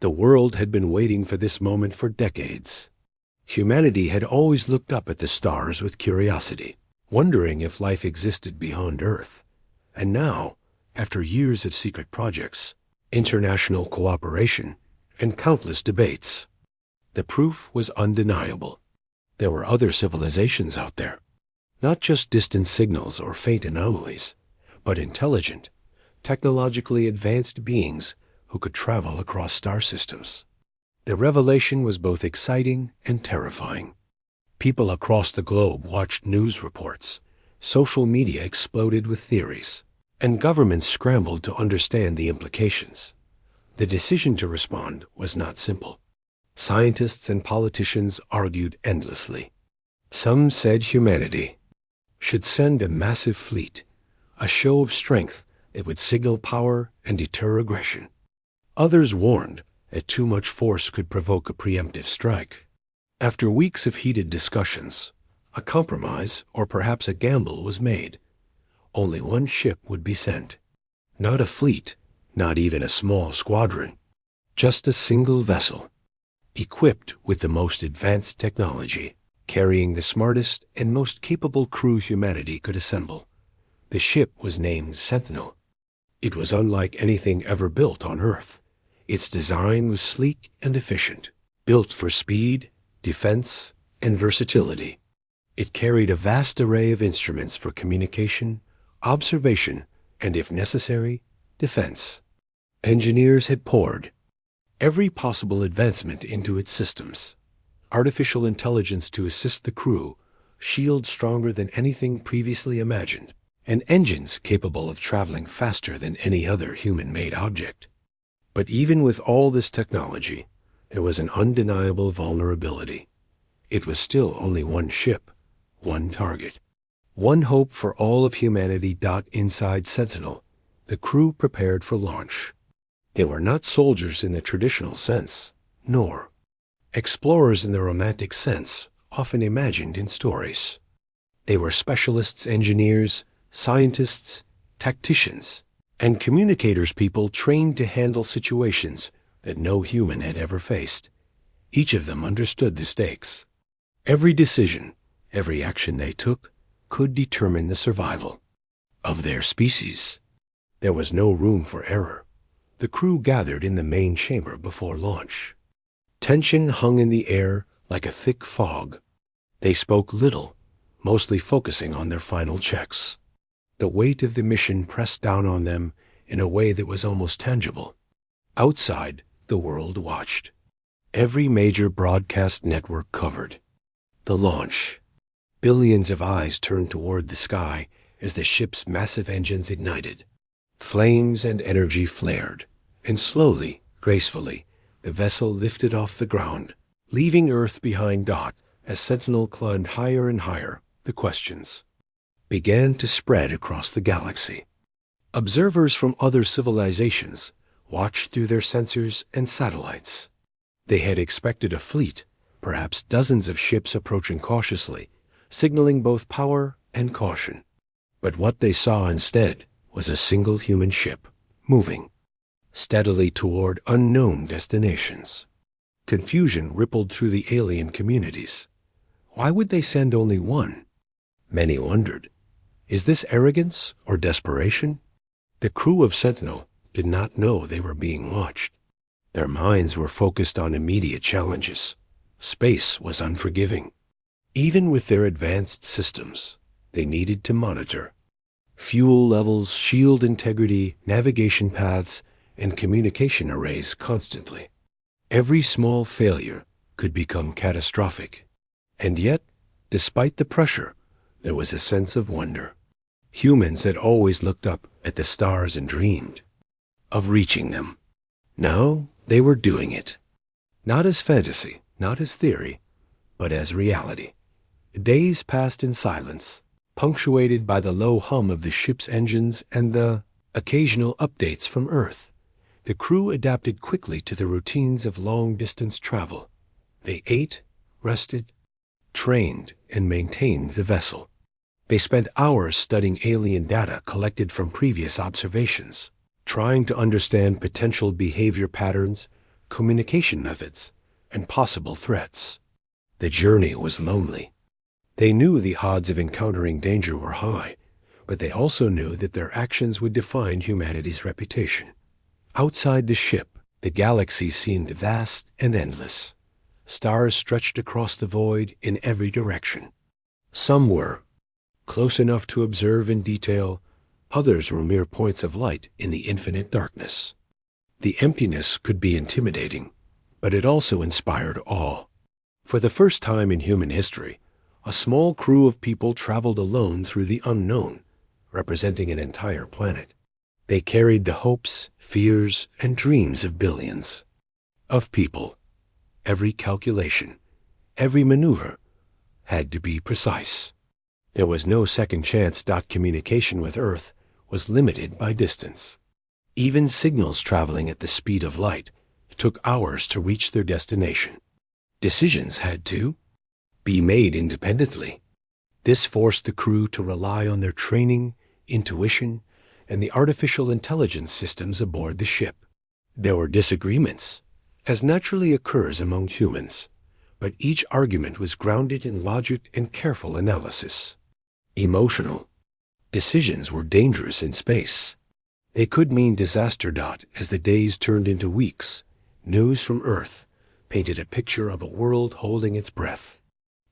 The world had been waiting for this moment for decades. Humanity had always looked up at the stars with curiosity, wondering if life existed beyond Earth. And now, after years of secret projects, international cooperation, and countless debates, the proof was undeniable. There were other civilizations out there, not just distant signals or faint anomalies, but intelligent, technologically advanced beings who could travel across star systems. The revelation was both exciting and terrifying. People across the globe watched news reports, social media exploded with theories, and governments scrambled to understand the implications. The decision to respond was not simple. Scientists and politicians argued endlessly. Some said humanity should send a massive fleet, a show of strength that would signal power and deter aggression. Others warned that too much force could provoke a preemptive strike. After weeks of heated discussions, a compromise, or perhaps a gamble, was made. Only one ship would be sent. Not a fleet, not even a small squadron. Just a single vessel, equipped with the most advanced technology, carrying the smartest and most capable crew humanity could assemble. The ship was named Sentinel. It was unlike anything ever built on Earth. Its design was sleek and efficient, built for speed, defense, and versatility. It carried a vast array of instruments for communication, observation, and, if necessary, defense. Engineers had poured every possible advancement into its systems. Artificial intelligence to assist the crew, shields stronger than anything previously imagined, and engines capable of traveling faster than any other human-made object. But even with all this technology, there was an undeniable vulnerability. It was still only one ship, one target, one hope for all of humanity. Inside Sentinel, the crew prepared for launch. They were not soldiers in the traditional sense, nor explorers in the romantic sense often imagined in stories. They were specialists, engineers, scientists, tacticians, and communicators, people trained to handle situations that no human had ever faced. Each of them understood the stakes. Every decision, every action they took could determine the survival of their species. There was no room for error. The crew gathered in the main chamber before launch. Tension hung in the air like a thick fog. They spoke little, mostly focusing on their final checks. The weight of the mission pressed down on them in a way that was almost tangible. Outside, the world watched. Every major broadcast network covered the launch. Billions of eyes turned toward the sky as the ship's massive engines ignited. Flames and energy flared, and slowly, gracefully, the vessel lifted off the ground, leaving Earth behind. As Sentinel climbed higher and higher, the questions began to spread across the galaxy. Observers from other civilizations watched through their sensors and satellites. They had expected a fleet, perhaps dozens of ships approaching cautiously, signaling both power and caution. But what they saw instead was a single human ship, moving steadily toward unknown destinations. Confusion rippled through the alien communities. Why would they send only one? Many wondered. Is this arrogance or desperation? The crew of Sentinel did not know they were being watched. Their minds were focused on immediate challenges. Space was unforgiving. Even with their advanced systems, they needed to monitor fuel levels, shield integrity, navigation paths, and communication arrays constantly. Every small failure could become catastrophic. And yet, despite the pressure, there was a sense of wonder. Humans had always looked up at the stars and dreamed of reaching them. Now they were doing it. Not as fantasy, not as theory, but as reality. Days passed in silence, punctuated by the low hum of the ship's engines and the occasional updates from Earth. The crew adapted quickly to the routines of long-distance travel. They ate, rested, trained, and maintained the vessel. They spent hours studying alien data collected from previous observations, trying to understand potential behavior patterns, communication methods, and possible threats. The journey was lonely. They knew the odds of encountering danger were high, but they also knew that their actions would define humanity's reputation. Outside the ship, the galaxy seemed vast and endless. Stars stretched across the void in every direction. Some were close enough to observe in detail, others were mere points of light in the infinite darkness. The emptiness could be intimidating, but it also inspired awe. For the first time in human history, a small crew of people traveled alone through the unknown, representing an entire planet. They carried the hopes, fears, and dreams of billions of people. Every calculation, every maneuver had to be precise. There was no second chance. Communication with Earth was limited by distance. Even signals traveling at the speed of light took hours to reach their destination. Decisions had to be made independently. This forced the crew to rely on their training, intuition, and the artificial intelligence systems aboard the ship. There were disagreements, as naturally occurs among humans, but each argument was grounded in logic and careful analysis. Emotional decisions were dangerous in space. They could mean disaster. As the days turned into weeks, news from Earth painted a picture of a world holding its breath.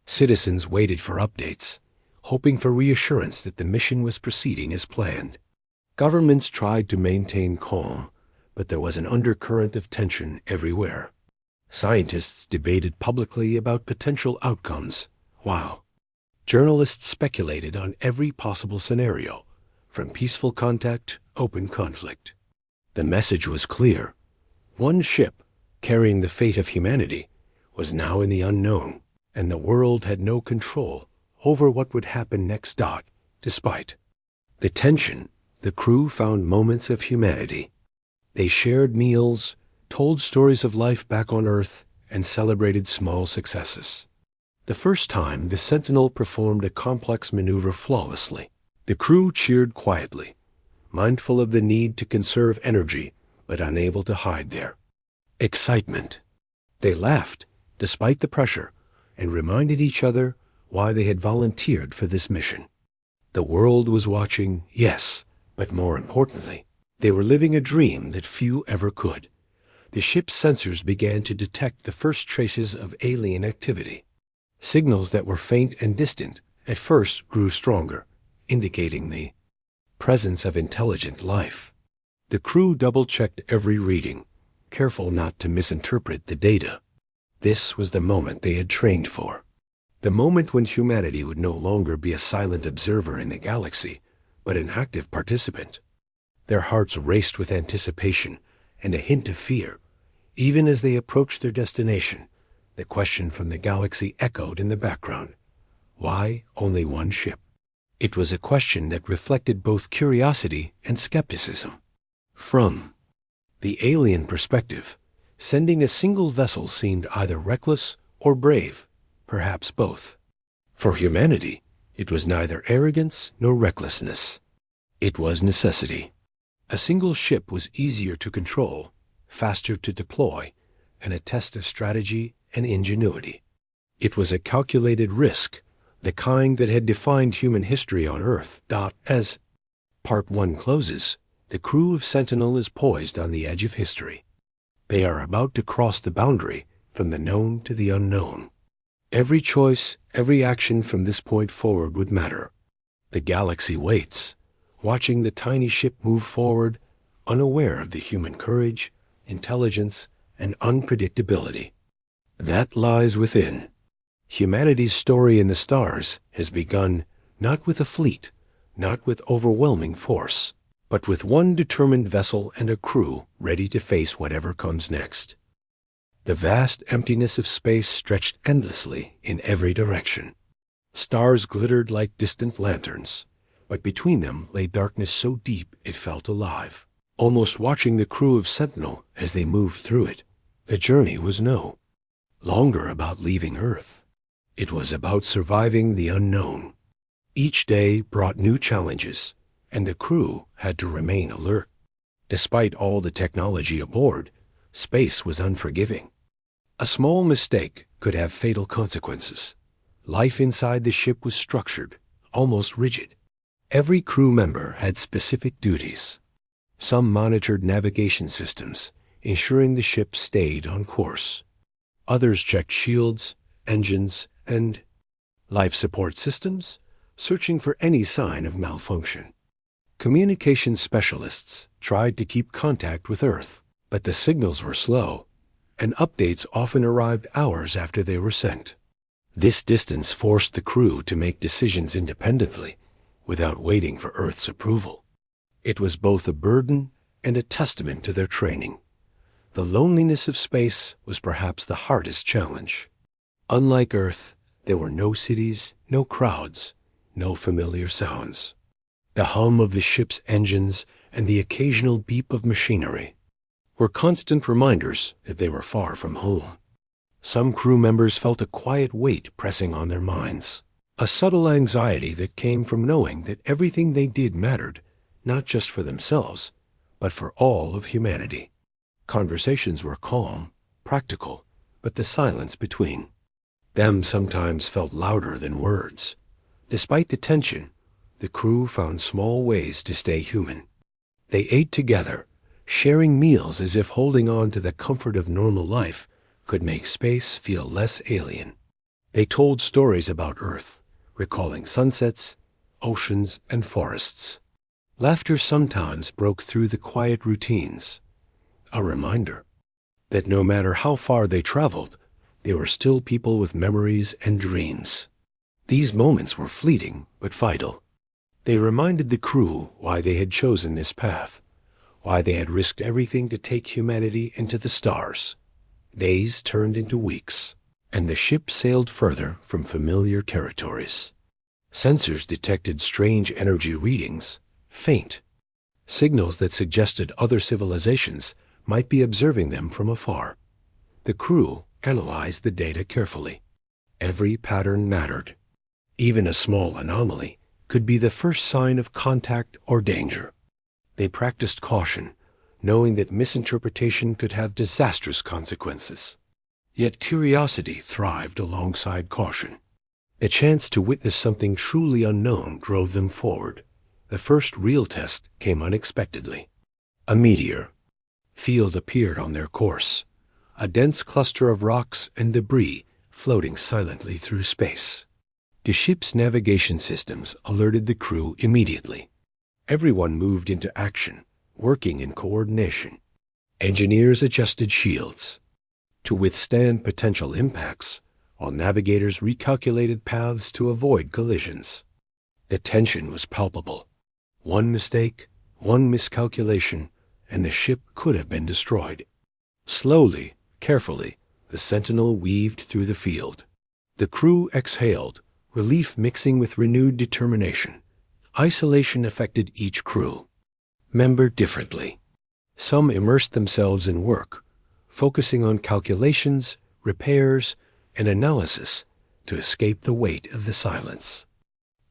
Citizens waited for updates, hoping for reassurance that the mission was proceeding as planned. Governments tried to maintain calm, but there was an undercurrent of tension everywhere. Scientists debated publicly about potential outcomes, while journalists speculated on every possible scenario, from peaceful contact to open conflict. The message was clear. One ship, carrying the fate of humanity, was now in the unknown, and the world had no control over what would happen next. Despite the tension, the crew found moments of humanity. They shared meals, told stories of life back on Earth, and celebrated small successes. The first time, the Sentinel performed a complex maneuver flawlessly. The crew cheered quietly, mindful of the need to conserve energy, but unable to hide their excitement. They laughed, despite the pressure, and reminded each other why they had volunteered for this mission. The world was watching, yes, but more importantly, they were living a dream that few ever could. The ship's sensors began to detect the first traces of alien activity. Signals that were faint and distant at first grew stronger, indicating the presence of intelligent life. The crew double-checked every reading, careful not to misinterpret the data. This was the moment they had trained for. The moment when humanity would no longer be a silent observer in the galaxy, but an active participant. Their hearts raced with anticipation and a hint of fear. Even as they approached their destination, the question from the galaxy echoed in the background. Why only one ship? It was a question that reflected both curiosity and skepticism. From the alien perspective, sending a single vessel seemed either reckless or brave, perhaps both. For humanity, it was neither arrogance nor recklessness. It was necessity. A single ship was easier to control, faster to deploy, and a test of strategy and ingenuity. It was a calculated risk, the kind that had defined human history on Earth. As Part 1 closes, the crew of Sentinel is poised on the edge of history. They are about to cross the boundary from the known to the unknown. Every choice, every action from this point forward would matter. The galaxy waits, watching the tiny ship move forward, unaware of the human courage, intelligence, and unpredictability that lies within. Humanity's story in the stars has begun not with a fleet, not with overwhelming force, but with one determined vessel and a crew ready to face whatever comes next. The vast emptiness of space stretched endlessly in every direction. Stars glittered like distant lanterns, but between them lay darkness so deep it felt alive, almost watching the crew of Sentinel as they moved through it. The journey was no longer about leaving Earth. It was about surviving the unknown. Each day brought new challenges, and the crew had to remain alert. Despite all the technology aboard, Space was unforgiving. A small mistake could have fatal consequences. Life inside the ship was structured, almost rigid. Every crew member had specific duties. Some monitored navigation systems, ensuring the ship stayed on course. Others checked shields, engines, and life support systems, searching for any sign of malfunction. Communication specialists tried to keep contact with Earth, but the signals were slow, and updates often arrived hours after they were sent. This distance forced the crew to make decisions independently, without waiting for Earth's approval. It was both a burden and a testament to their training. The loneliness of space was perhaps the hardest challenge. Unlike Earth, there were no cities, no crowds, no familiar sounds. The hum of the ship's engines and the occasional beep of machinery were constant reminders that they were far from home. Some crew members felt a quiet weight pressing on their minds, a subtle anxiety that came from knowing that everything they did mattered, not just for themselves, but for all of humanity. Conversations were calm, practical, but the silence between them sometimes felt louder than words. Despite the tension, the crew found small ways to stay human. They ate together, sharing meals as if holding on to the comfort of normal life could make space feel less alien. They told stories about Earth, recalling sunsets, oceans, and forests. Laughter sometimes broke through the quiet routines, a reminder that no matter how far they traveled, they were still people with memories and dreams. These moments were fleeting but vital. They reminded the crew why they had chosen this path, why they had risked everything to take humanity into the stars. Days turned into weeks, and the ship sailed further from familiar territories. Sensors detected strange energy readings, faint, signals that suggested other civilizations might be observing them from afar. The crew analyzed the data carefully. Every pattern mattered. Even a small anomaly could be the first sign of contact or danger. They practiced caution, knowing that misinterpretation could have disastrous consequences. Yet curiosity thrived alongside caution. A chance to witness something truly unknown drove them forward. The first real test came unexpectedly. A meteor field appeared on their course, a dense cluster of rocks and debris floating silently through space. The ship's navigation systems alerted the crew immediately. Everyone moved into action, working in coordination. Engineers adjusted shields to withstand potential impacts, while navigators recalculated paths to avoid collisions. The tension was palpable. One mistake, one miscalculation, and the ship could have been destroyed. Slowly, carefully, the sentinel weaved through the field. The crew exhaled, relief mixing with renewed determination. Isolation affected each crew member differently. Some immersed themselves in work, focusing on calculations, repairs, and analysis to escape the weight of the silence.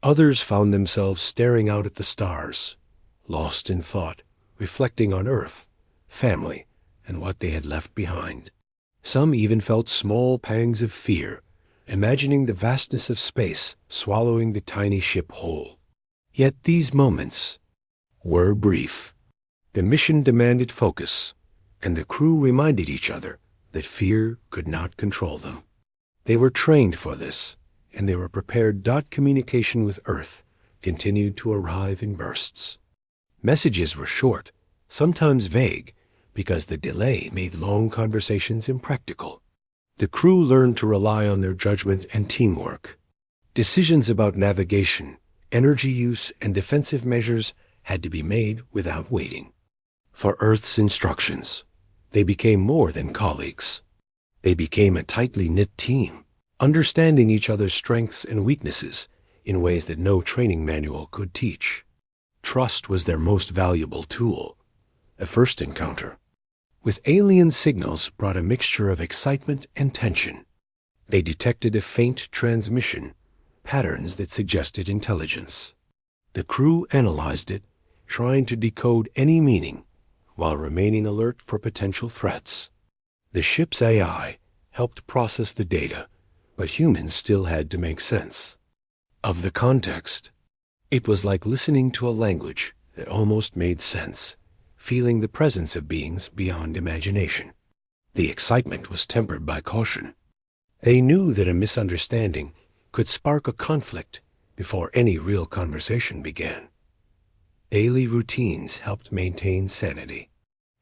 Others found themselves staring out at the stars, lost in thought, reflecting on Earth, family, and what they had left behind. Some even felt small pangs of fear, imagining the vastness of space swallowing the tiny ship whole. Yet these moments were brief. The mission demanded focus, and the crew reminded each other that fear could not control them. They were trained for this, and they were prepared. Communication with Earth continued to arrive in bursts. Messages were short, sometimes vague, because the delay made long conversations impractical. The crew learned to rely on their judgment and teamwork. Decisions about navigation, energy use, and defensive measures had to be made without waiting for Earth's instructions. They became more than colleagues. They became a tightly knit team, understanding each other's strengths and weaknesses in ways that no training manual could teach. Trust was their most valuable tool. The first encounter with alien signals brought a mixture of excitement and tension. They detected a faint transmission, patterns that suggested intelligence. The crew analyzed it, trying to decode any meaning, while remaining alert for potential threats. The ship's AI helped process the data, but humans still had to make sense of the context. It was like listening to a language that almost made sense, feeling the presence of beings beyond imagination. The excitement was tempered by caution. They knew that a misunderstanding could spark a conflict before any real conversation began. Daily routines helped maintain sanity.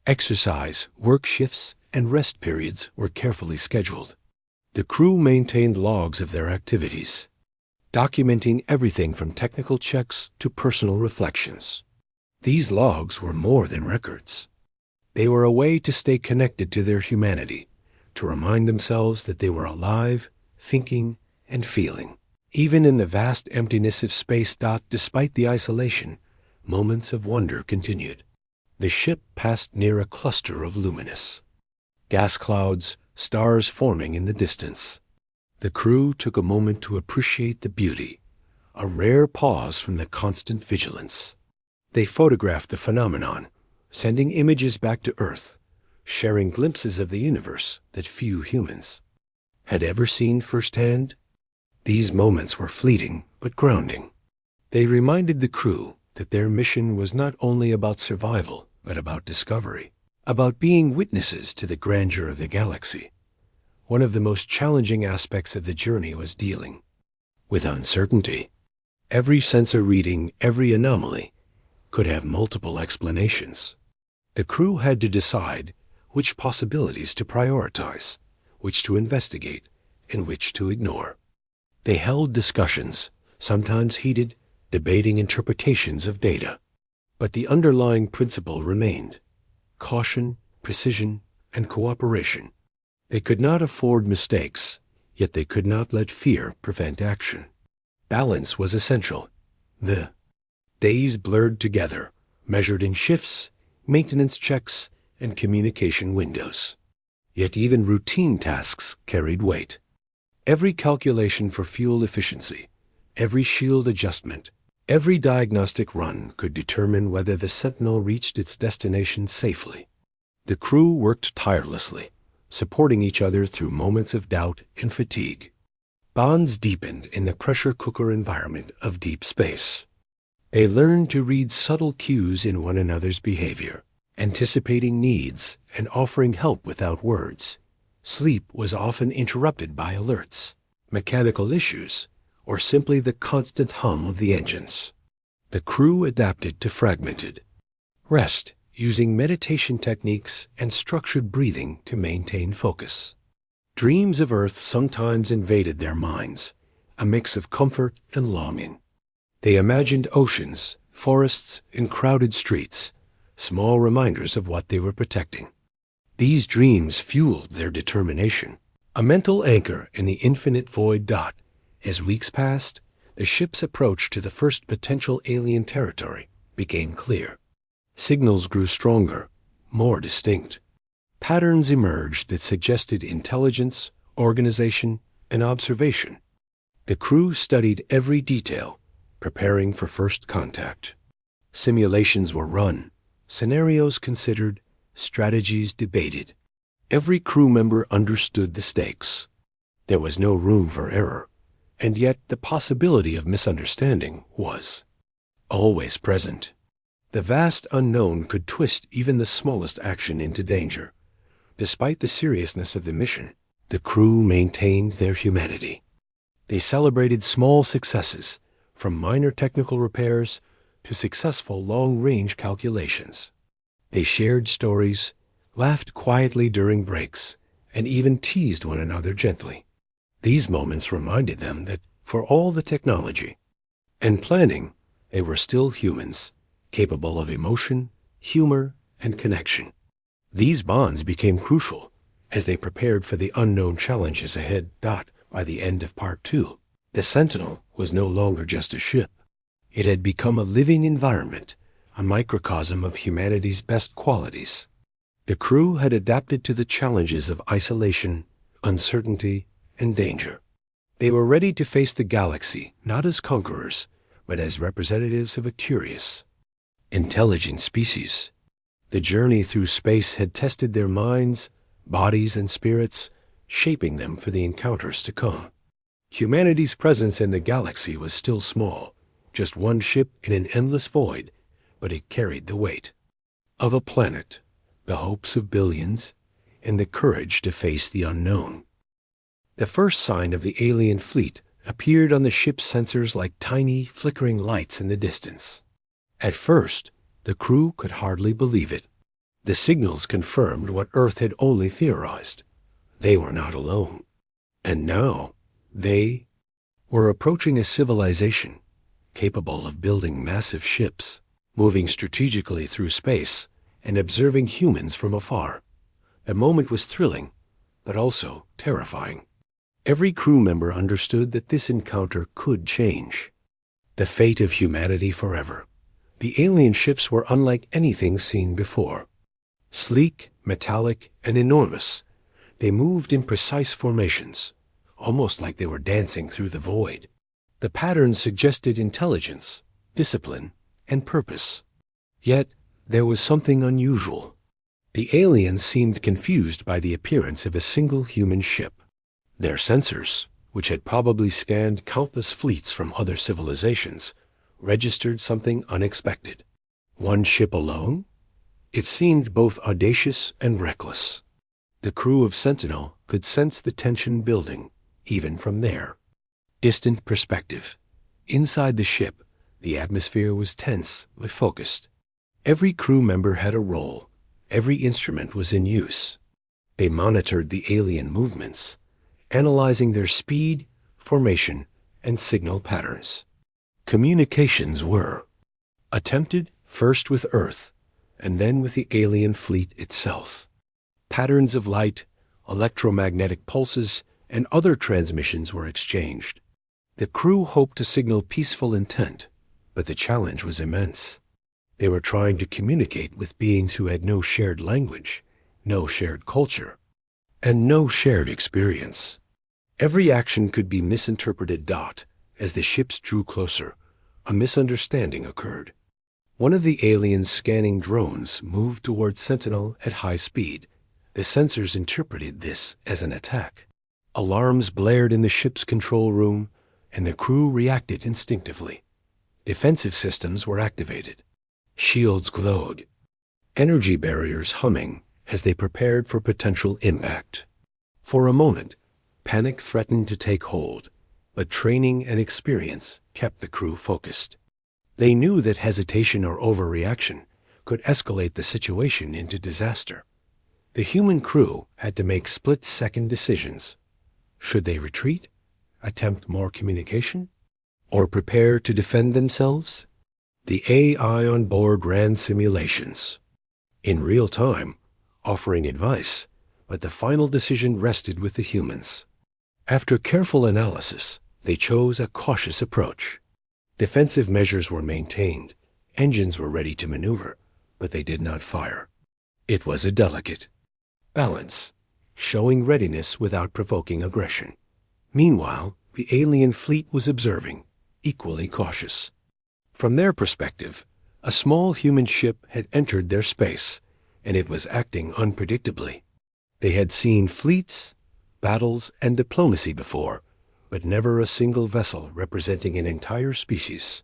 Exercise, work shifts, and rest periods were carefully scheduled. The crew maintained logs of their activities, documenting everything from technical checks to personal reflections. These logs were more than records. They were a way to stay connected to their humanity, to remind themselves that they were alive, thinking, and feeling. Even in the vast emptiness of space. Despite the isolation, moments of wonder continued. The ship passed near a cluster of luminous gas clouds, stars forming in the distance. The crew took a moment to appreciate the beauty, a rare pause from the constant vigilance. They photographed the phenomenon, sending images back to Earth, sharing glimpses of the universe that few humans had ever seen firsthand. These moments were fleeting but grounding. They reminded the crew that their mission was not only about survival, but about discovery, about being witnesses to the grandeur of the galaxy. One of the most challenging aspects of the journey was dealing with uncertainty. Every sensor reading, every anomaly, could have multiple explanations. The crew had to decide which possibilities to prioritize, which to investigate, and which to ignore. They held discussions, sometimes heated, debating interpretations of data. But the underlying principle remained: caution, precision, and cooperation. They could not afford mistakes, yet they could not let fear prevent action. Balance was essential. The days blurred together, measured in shifts, maintenance checks, and communication windows. Yet even routine tasks carried weight. Every calculation for fuel efficiency, every shield adjustment, every diagnostic run could determine whether the Sentinel reached its destination safely. The crew worked tirelessly, supporting each other through moments of doubt and fatigue. Bonds deepened in the pressure cooker environment of deep space. They learned to read subtle cues in one another's behavior, anticipating needs and offering help without words. Sleep was often interrupted by alerts, mechanical issues, or simply the constant hum of the engines. The crew adapted to fragmented rest, using meditation techniques and structured breathing to maintain focus. Dreams of Earth sometimes invaded their minds, a mix of comfort and longing. They imagined oceans, forests, and crowded streets, small reminders of what they were protecting. These dreams fueled their determination, a mental anchor in the infinite void. As weeks passed, the ship's approach to the first potential alien territory became clear. Signals grew stronger, more distinct. Patterns emerged that suggested intelligence, organization, and observation. The crew studied every detail, preparing for first contact. Simulations were run, scenarios considered, strategies debated. Every crew member understood the stakes. There was no room for error, and yet the possibility of misunderstanding was always present. The vast unknown could twist even the smallest action into danger. Despite the seriousness of the mission, the crew maintained their humanity. They celebrated small successes, from minor technical repairs to successful long-range calculations. They shared stories, laughed quietly during breaks, and even teased one another gently. These moments reminded them that, for all the technology and planning, they were still humans, capable of emotion, humor, and connection. These bonds became crucial as they prepared for the unknown challenges ahead. By the end of Part 2, the Sentinel was no longer just a ship. It had become a living environment, a microcosm of humanity's best qualities. The crew had adapted to the challenges of isolation, uncertainty, and danger. They were ready to face the galaxy not as conquerors, but as representatives of a curious, intelligent species. The journey through space had tested their minds, bodies, and spirits, shaping them for the encounters to come. Humanity's presence in the galaxy was still small, just one ship in an endless void, but it carried the weight of a planet, the hopes of billions, and the courage to face the unknown. The first sign of the alien fleet appeared on the ship's sensors like tiny, flickering lights in the distance. At first, the crew could hardly believe it. The signals confirmed what Earth had only theorized. They were not alone. And now, they were approaching a civilization capable of building massive ships, moving strategically through space, and observing humans from afar. The moment was thrilling, but also terrifying. Every crew member understood that this encounter could change the fate of humanity forever. The alien ships were unlike anything seen before. Sleek, metallic, and enormous, they moved in precise formations, almost like they were dancing through the void. The patterns suggested intelligence, discipline, and purpose. Yet, there was something unusual. The aliens seemed confused by the appearance of a single human ship. Their sensors, which had probably scanned countless fleets from other civilizations, registered something unexpected. One ship alone? It seemed both audacious and reckless. The crew of Sentinel could sense the tension building, even from their distant perspective. Inside the ship, the atmosphere was tense but focused. Every crew member had a role. Every instrument was in use. They monitored the alien movements, analyzing their speed, formation, and signal patterns. Communications were attempted first with Earth, and then with the alien fleet itself. Patterns of light, electromagnetic pulses, and other transmissions were exchanged. The crew hoped to signal peaceful intent, but the challenge was immense. They were trying to communicate with beings who had no shared language, no shared culture, and no shared experience. Every action could be misinterpreted. As the ships drew closer, a misunderstanding occurred. One of the aliens' scanning drones moved towards Sentinel at high speed. The sensors interpreted this as an attack. Alarms blared in the ship's control room, and the crew reacted instinctively. Defensive systems were activated. Shields glowed, energy barriers humming as they prepared for potential impact. For a moment, panic threatened to take hold, but training and experience kept the crew focused. They knew that hesitation or overreaction could escalate the situation into disaster. The human crew had to make split-second decisions. Should they retreat, attempt more communication, or prepare to defend themselves? The AI on board ran simulations in real time, offering advice, but the final decision rested with the humans. After careful analysis, they chose a cautious approach. Defensive measures were maintained, engines were ready to maneuver, but they did not fire. It was a delicate balance, showing readiness without provoking aggression. Meanwhile, the alien fleet was observing, equally cautious. From their perspective, a small human ship had entered their space, and it was acting unpredictably. They had seen fleets, battles, and diplomacy before, but never a single vessel representing an entire species.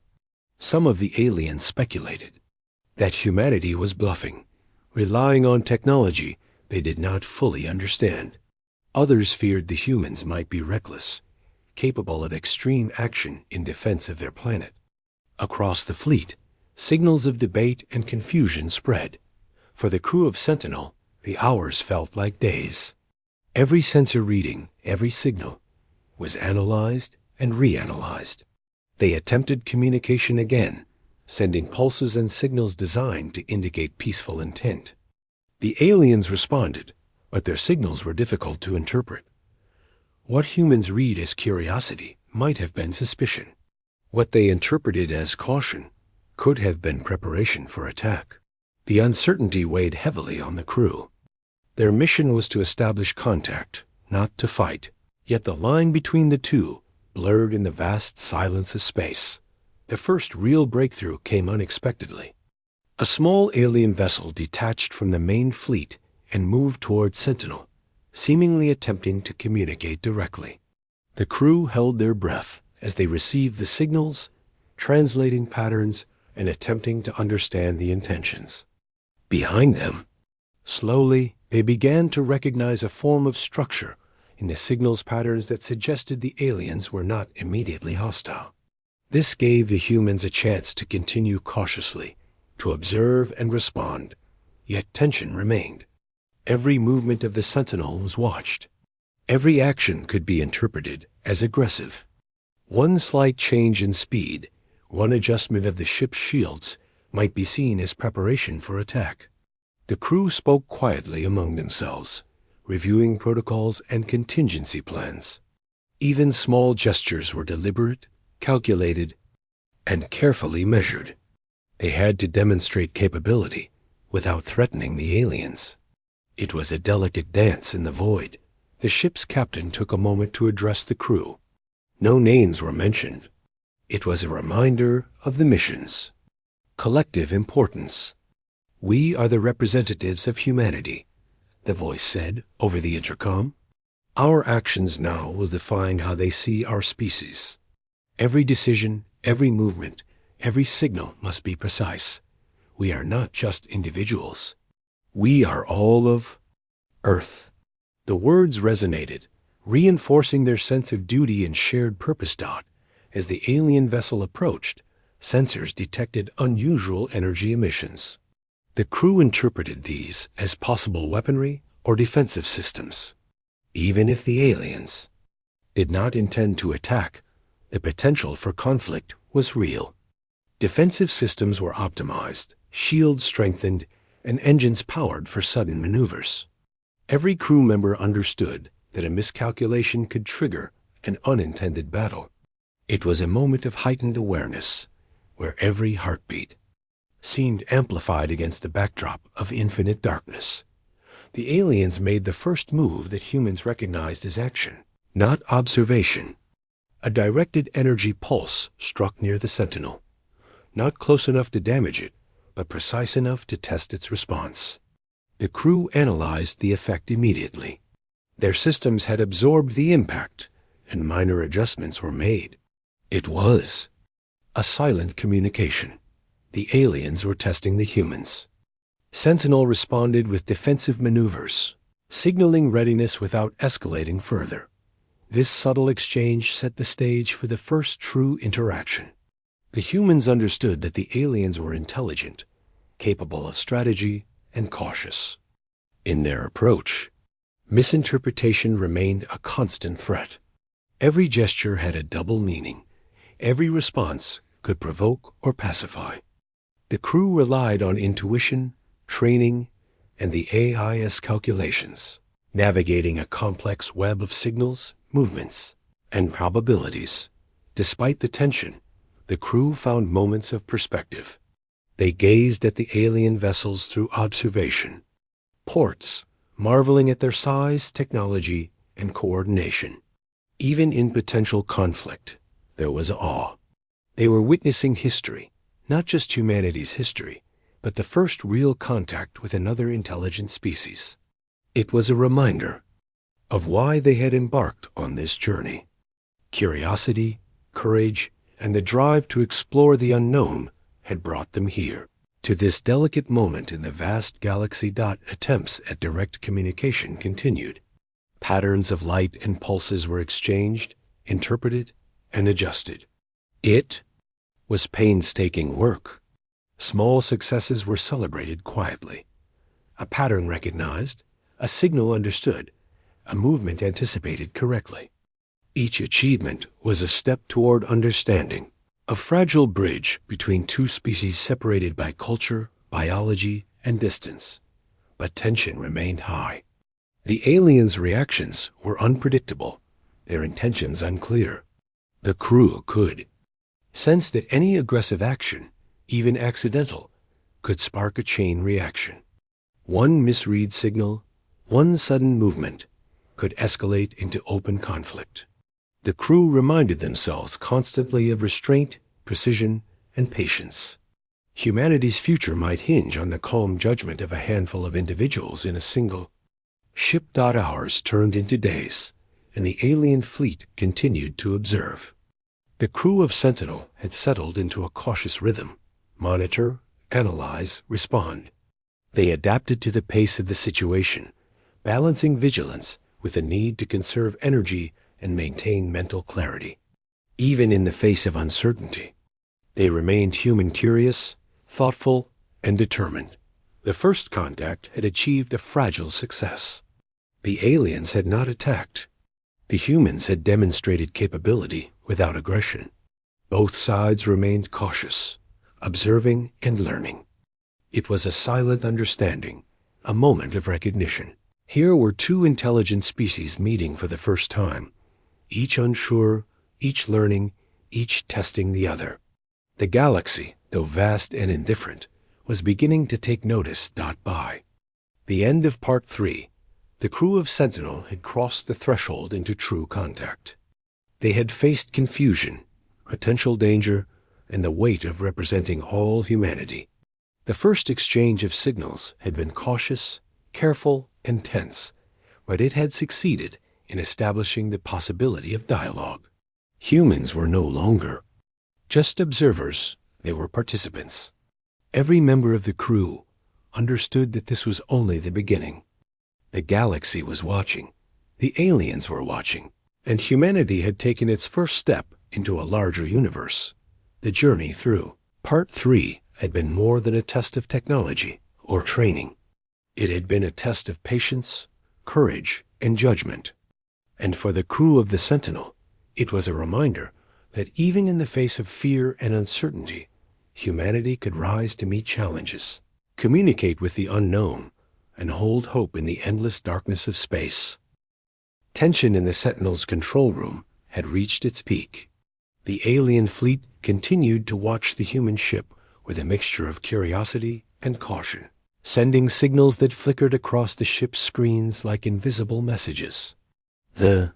Some of the aliens speculated that humanity was bluffing, relying on technology they did not fully understand. Others feared the humans might be reckless, capable of extreme action in defense of their planet. Across the fleet, signals of debate and confusion spread. For the crew of Sentinel, the hours felt like days. Every sensor reading, every signal, was analyzed and reanalyzed. They attempted communication again, sending pulses and signals designed to indicate peaceful intent. The aliens responded, but their signals were difficult to interpret. What humans read as curiosity might have been suspicion. What they interpreted as caution could have been preparation for attack. The uncertainty weighed heavily on the crew. Their mission was to establish contact, not to fight. Yet the line between the two blurred in the vast silence of space. The first real breakthrough came unexpectedly. A small alien vessel detached from the main fleet and moved toward Sentinel, seemingly attempting to communicate directly. The crew held their breath as they received the signals, translating patterns and attempting to understand the intentions. Behind them, slowly, they began to recognize a form of structure in the signals patterns that suggested the aliens were not immediately hostile. This gave the humans a chance to continue cautiously, to observe and respond, yet tension remained. Every movement of the Sentinel was watched. Every action could be interpreted as aggressive. One slight change in speed, one adjustment of the ship's shields, might be seen as preparation for attack. The crew spoke quietly among themselves, reviewing protocols and contingency plans. Even small gestures were deliberate, calculated, and carefully measured. They had to demonstrate capability without threatening the aliens. It was a delicate dance in the void. The ship's captain took a moment to address the crew. No names were mentioned. It was a reminder of the mission's collective importance. "We are the representatives of humanity," the voice said over the intercom. "Our actions now will define how they see our species. Every decision, every movement, every signal must be precise. We are not just individuals. We are all of Earth." The words resonated, reinforcing their sense of duty and shared purpose. As the alien vessel approached, sensors detected unusual energy emissions. The crew interpreted these as possible weaponry or defensive systems. Even if the aliens did not intend to attack, the potential for conflict was real. Defensive systems were optimized, shields strengthened, and engines powered for sudden maneuvers. Every crew member understood that a miscalculation could trigger an unintended battle. It was a moment of heightened awareness, where every heartbeat seemed amplified against the backdrop of infinite darkness. The aliens made the first move that humans recognized as action, not observation. A directed energy pulse struck near the Sentinel, not close enough to damage it, but precise enough to test its response. The crew analyzed the effect immediately. Their systems had absorbed the impact, and minor adjustments were made. It was a silent communication. The aliens were testing the humans. Sentinel responded with defensive maneuvers, signaling readiness without escalating further. This subtle exchange set the stage for the first true interaction. The humans understood that the aliens were intelligent, capable of strategy, and cautious. In their approach, misinterpretation remained a constant threat. Every gesture had a double meaning. Every response could provoke or pacify. The crew relied on intuition, training, and the AIS calculations, navigating a complex web of signals, movements, and probabilities. Despite the tension, the crew found moments of perspective. They gazed at the alien vessels through observation, ports, marveling at their size, technology, and coordination. Even in potential conflict, there was awe. They were witnessing history, not just humanity's history, but the first real contact with another intelligent species. It was a reminder of why they had embarked on this journey. Curiosity, courage, and the drive to explore the unknown had brought them here, to this delicate moment in the vast galaxy. Attempts at direct communication continued. Patterns of light and pulses were exchanged, interpreted, and adjusted. It was painstaking work. Small successes were celebrated quietly. A pattern recognized, a signal understood, a movement anticipated correctly. Each achievement was a step toward understanding, a fragile bridge between two species separated by culture, biology, and distance. But tension remained high. The aliens' reactions were unpredictable, their intentions unclear. The crew could sense that any aggressive action, even accidental, could spark a chain reaction. One misread signal, one sudden movement, could escalate into open conflict. The crew reminded themselves constantly of restraint, precision, and patience. Humanity's future might hinge on the calm judgment of a handful of individuals in a single ship. Hours turned into days, and the alien fleet continued to observe. The crew of Sentinel had settled into a cautious rhythm: monitor, analyze, respond. They adapted to the pace of the situation, balancing vigilance with the need to conserve energy and maintain mental clarity. Even in the face of uncertainty, they remained human curious, thoughtful, and determined. The first contact had achieved a fragile success. The aliens had not attacked. The humans had demonstrated capability without aggression. Both sides remained cautious, observing and learning. It was a silent understanding, a moment of recognition. Here were two intelligent species meeting for the first time, each unsure, each learning, each testing the other. The galaxy, though vast and indifferent, was beginning to take notice. By the end of Part 3, the crew of Sentinel had crossed the threshold into true contact. They had faced confusion, potential danger, and the weight of representing all humanity. The first exchange of signals had been cautious, careful, and tense, but it had succeeded in establishing the possibility of dialogue. Humans were no longer just observers, they were participants. Every member of the crew understood that this was only the beginning. The galaxy was watching, the aliens were watching, and humanity had taken its first step into a larger universe. The journey through Part 3 had been more than a test of technology or training. It had been a test of patience, courage, and judgment. And for the crew of the Sentinel, it was a reminder that even in the face of fear and uncertainty, humanity could rise to meet challenges, communicate with the unknown, and hold hope in the endless darkness of space. Tension in the Sentinel's control room had reached its peak. The alien fleet continued to watch the human ship with a mixture of curiosity and caution, sending signals that flickered across the ship's screens like invisible messages. The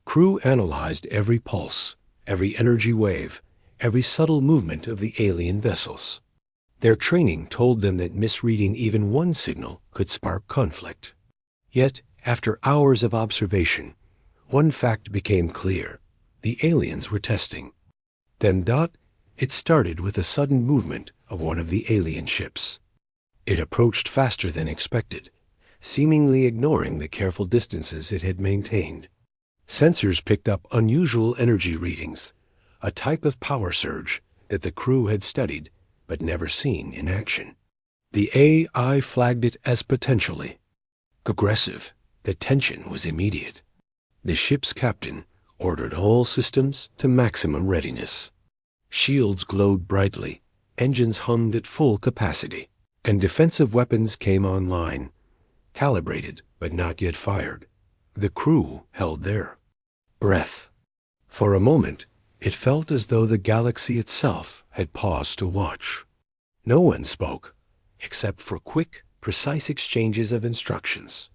crew analyzed every pulse, every energy wave, every subtle movement of the alien vessels. Their training told them that misreading even one signal could spark conflict. Yet, after hours of observation, one fact became clear: the aliens were testing. Then, it started with the sudden movement of one of the alien ships. It approached faster than expected, seemingly ignoring the careful distances it had maintained. Sensors picked up unusual energy readings, a type of power surge that the crew had studied but never seen in action. The AI flagged it as potentially aggressive. The tension was immediate. The ship's captain ordered all systems to maximum readiness. Shields glowed brightly, engines hummed at full capacity, and defensive weapons came online, calibrated but not yet fired. The crew held their breath. For a moment, it felt as though the galaxy itself had paused to watch. No one spoke, except for quick, precise exchanges of instructions.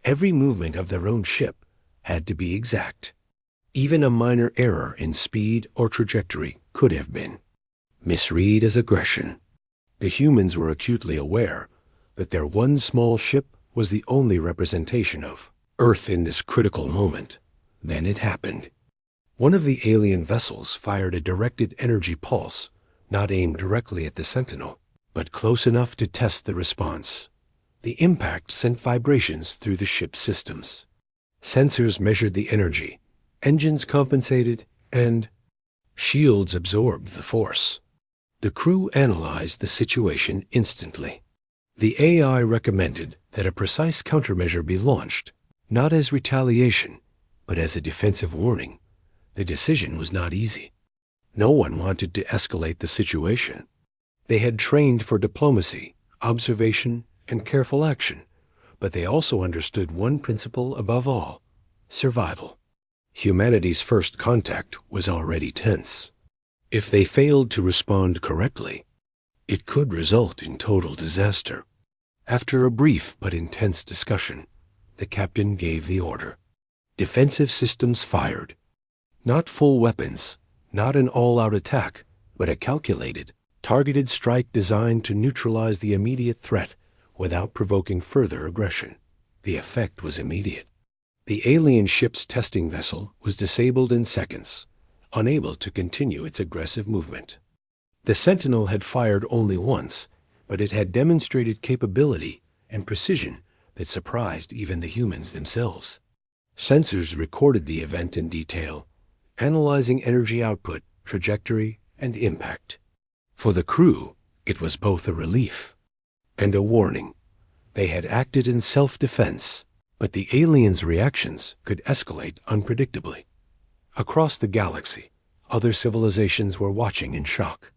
Every movement of their own ship had to be exact. Even a minor error in speed or trajectory could have been misread as aggression. The humans were acutely aware that their one small ship was the only representation of Earth in this critical moment. Then it happened. One of the alien vessels fired a directed energy pulse, not aimed directly at the Sentinel, but close enough to test the response. The impact sent vibrations through the ship's systems. Sensors measured the energy, engines compensated, and shields absorbed the force. The crew analyzed the situation instantly. The AI recommended that a precise countermeasure be launched, not as retaliation, but as a defensive warning. The decision was not easy. No one wanted to escalate the situation. They had trained for diplomacy, observation, and careful action, but they also understood one principle above all: survival. Humanity's first contact was already tense. If they failed to respond correctly, it could result in total disaster. After a brief but intense discussion, the captain gave the order. Defensive systems fired. Not full weapons, not an all-out attack, but a calculated, Targeted strike designed to neutralize the immediate threat without provoking further aggression. The effect was immediate. The alien ship's testing vessel was disabled in seconds, unable to continue its aggressive movement. The Sentinel had fired only once, but it had demonstrated capability and precision that surprised even the humans themselves. Sensors recorded the event in detail, analyzing energy output, trajectory, and impact. For the crew, it was both a relief and a warning. They had acted in self-defense, but the aliens' reactions could escalate unpredictably. Across the galaxy, other civilizations were watching in shock.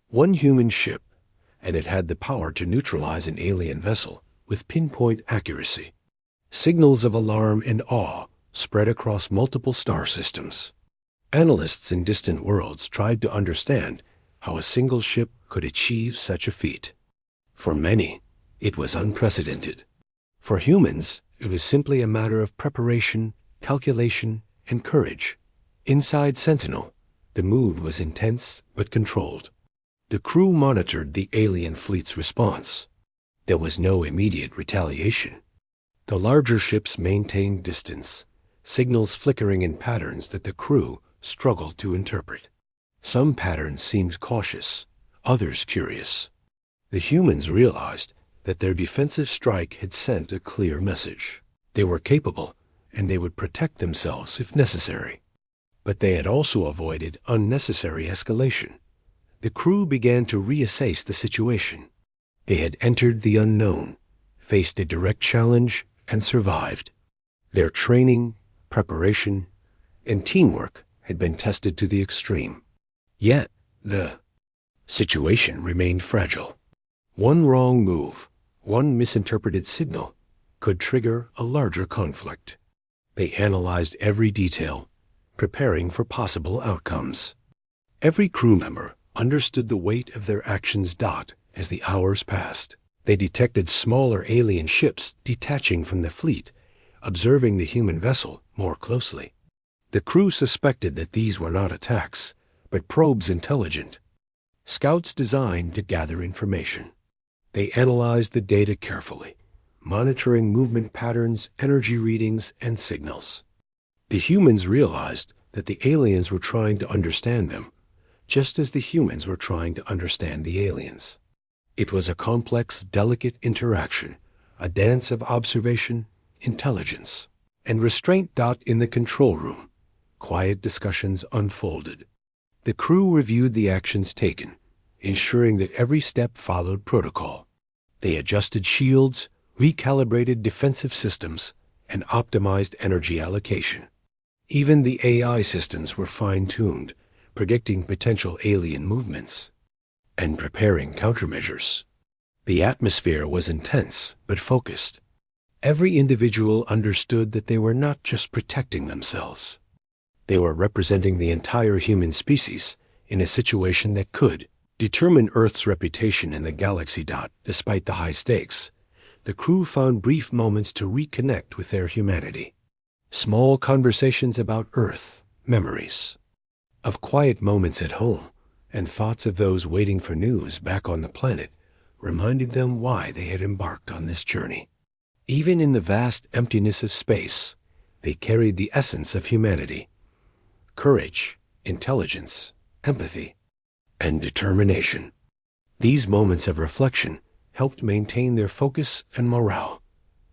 One human ship, and it had the power to neutralize an alien vessel with pinpoint accuracy. Signals of alarm and awe spread across multiple star systems. Analysts in distant worlds tried to understand how a single ship could achieve such a feat. For many, it was unprecedented. For humans, it was simply a matter of preparation, calculation, and courage. Inside Sentinel, the mood was intense but controlled. The crew monitored the alien fleet's response. There was no immediate retaliation. The larger ships maintained distance, signals flickering in patterns that the crew struggled to interpret. Some patterns seemed cautious, others curious. The humans realized that their defensive strike had sent a clear message. They were capable, and they would protect themselves if necessary. But they had also avoided unnecessary escalation. The crew began to reassess the situation. They had entered the unknown, faced a direct challenge, and survived. Their training, preparation, and teamwork had been tested to the extreme. Yet, the situation remained fragile. One wrong move, one misinterpreted signal, could trigger a larger conflict. They analyzed every detail, preparing for possible outcomes. Every crew member understood the weight of their actions as the hours passed. They detected smaller alien ships detaching from the fleet, observing the human vessel more closely. The crew suspected that these were not attacks, but probes intelligent. Scouts designed to gather information. They analyzed the data carefully, monitoring movement patterns, energy readings, and signals. The humans realized that the aliens were trying to understand them, just as the humans were trying to understand the aliens. It was a complex, delicate interaction, a dance of observation, intelligence, and restraint. In the control room, quiet discussions unfolded. The crew reviewed the actions taken, ensuring that every step followed protocol. They adjusted shields, recalibrated defensive systems, and optimized energy allocation. Even the AI systems were fine-tuned, predicting potential alien movements and preparing countermeasures. The atmosphere was intense but focused. Every individual understood that they were not just protecting themselves. They were representing the entire human species in a situation that could determine Earth's reputation in the galaxy. Despite the high stakes, the crew found brief moments to reconnect with their humanity. Small conversations about Earth, memories of quiet moments at home, and thoughts of those waiting for news back on the planet reminded them why they had embarked on this journey. Even in the vast emptiness of space, they carried the essence of humanity: courage, intelligence, empathy, and determination. These moments of reflection helped maintain their focus and morale.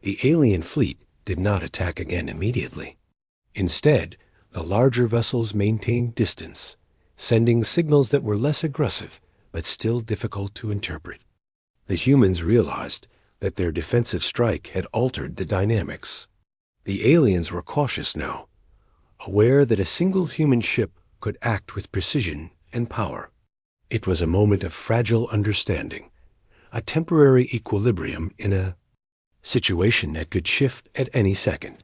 The alien fleet did not attack again immediately. Instead, the larger vessels maintained distance, sending signals that were less aggressive but still difficult to interpret. The humans realized that their defensive strike had altered the dynamics. The aliens were cautious now, aware that a single human ship could act with precision and power. It was a moment of fragile understanding, a temporary equilibrium in a situation that could shift at any second.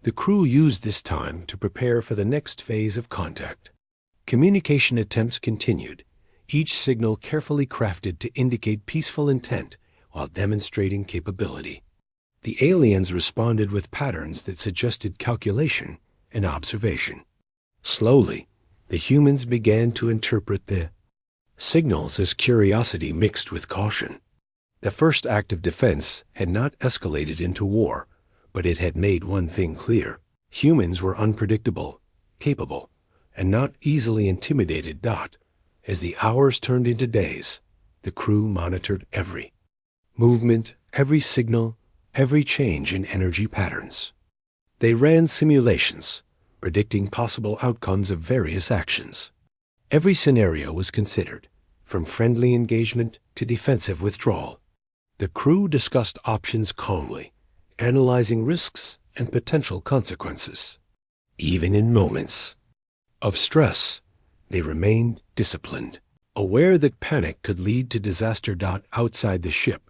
The crew used this time to prepare for the next phase of contact. Communication attempts continued, each signal carefully crafted to indicate peaceful intent while demonstrating capability. The aliens responded with patterns that suggested calculation and observation. Slowly, the humans began to interpret the signals as curiosity mixed with caution. The first act of defense had not escalated into war, but it had made one thing clear. Humans were unpredictable, capable, and not easily intimidated. As the hours turned into days, the crew monitored every movement, every signal, every change in energy patterns. They ran simulations, predicting possible outcomes of various actions. Every scenario was considered, from friendly engagement to defensive withdrawal. The crew discussed options calmly, analyzing risks and potential consequences. Even in moments of stress, they remained disciplined, aware that panic could lead to disaster. Outside the ship,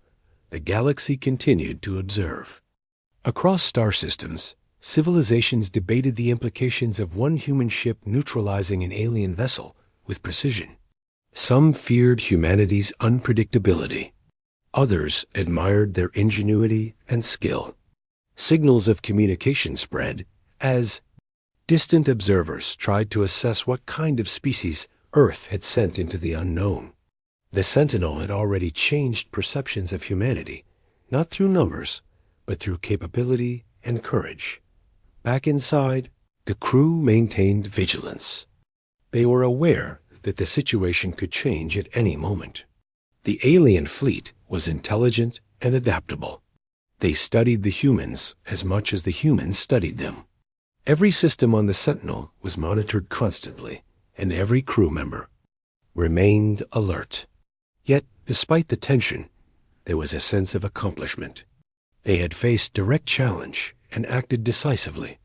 the galaxy continued to observe. Across star systems, civilizations debated the implications of one human ship neutralizing an alien vessel with precision. Some feared humanity's unpredictability. Others admired their ingenuity and skill. Signals of communication spread as distant observers tried to assess what kind of species Earth had sent into the unknown. The Sentinel had already changed perceptions of humanity, not through numbers, but through capability and courage. Back inside, the crew maintained vigilance. They were aware that the situation could change at any moment. The alien fleet was intelligent and adaptable. They studied the humans as much as the humans studied them. Every system on the Sentinel was monitored constantly, and every crew member remained alert. Yet, despite the tension, there was a sense of accomplishment. They had faced direct challenge and acted decisively,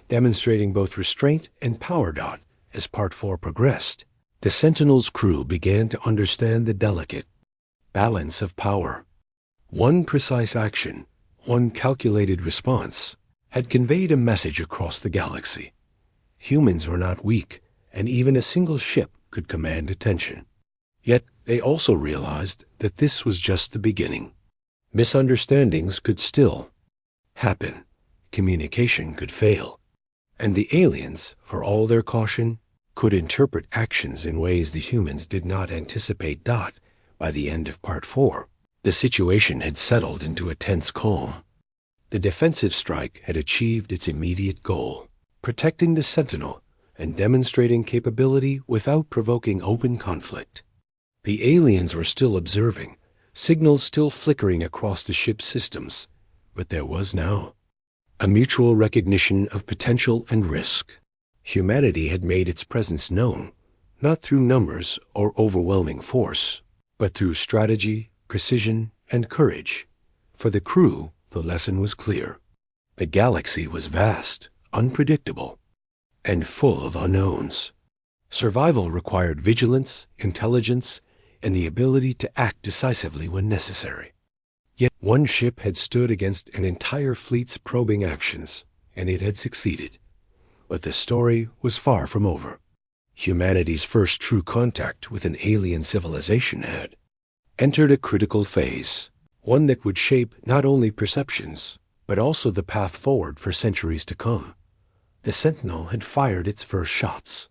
demonstrating both restraint and power. As Part 4 progressed, the Sentinel's crew began to understand the delicate balance of power. One precise action, one calculated response, had conveyed a message across the galaxy. Humans were not weak, and even a single ship could command attention. Yet they also realized that this was just the beginning. Misunderstandings could still happen. Communication could fail. And the aliens, for all their caution, could interpret actions in ways the humans did not anticipate. By the end of Part 4, the situation had settled into a tense calm. The defensive strike had achieved its immediate goal, protecting the Sentinel and demonstrating capability without provoking open conflict. The aliens were still observing, signals still flickering across the ship's systems, but there was now a mutual recognition of potential and risk. Humanity had made its presence known, not through numbers or overwhelming force, but through strategy, precision, and courage. For the crew, the lesson was clear. The galaxy was vast, unpredictable, and full of unknowns. Survival required vigilance, intelligence, and the ability to act decisively when necessary. Yet one ship had stood against an entire fleet's probing actions, and it had succeeded. But the story was far from over. Humanity's first true contact with an alien civilization had entered a critical phase, one that would shape not only perceptions, but also the path forward for centuries to come. The Sentinel had fired its first shots.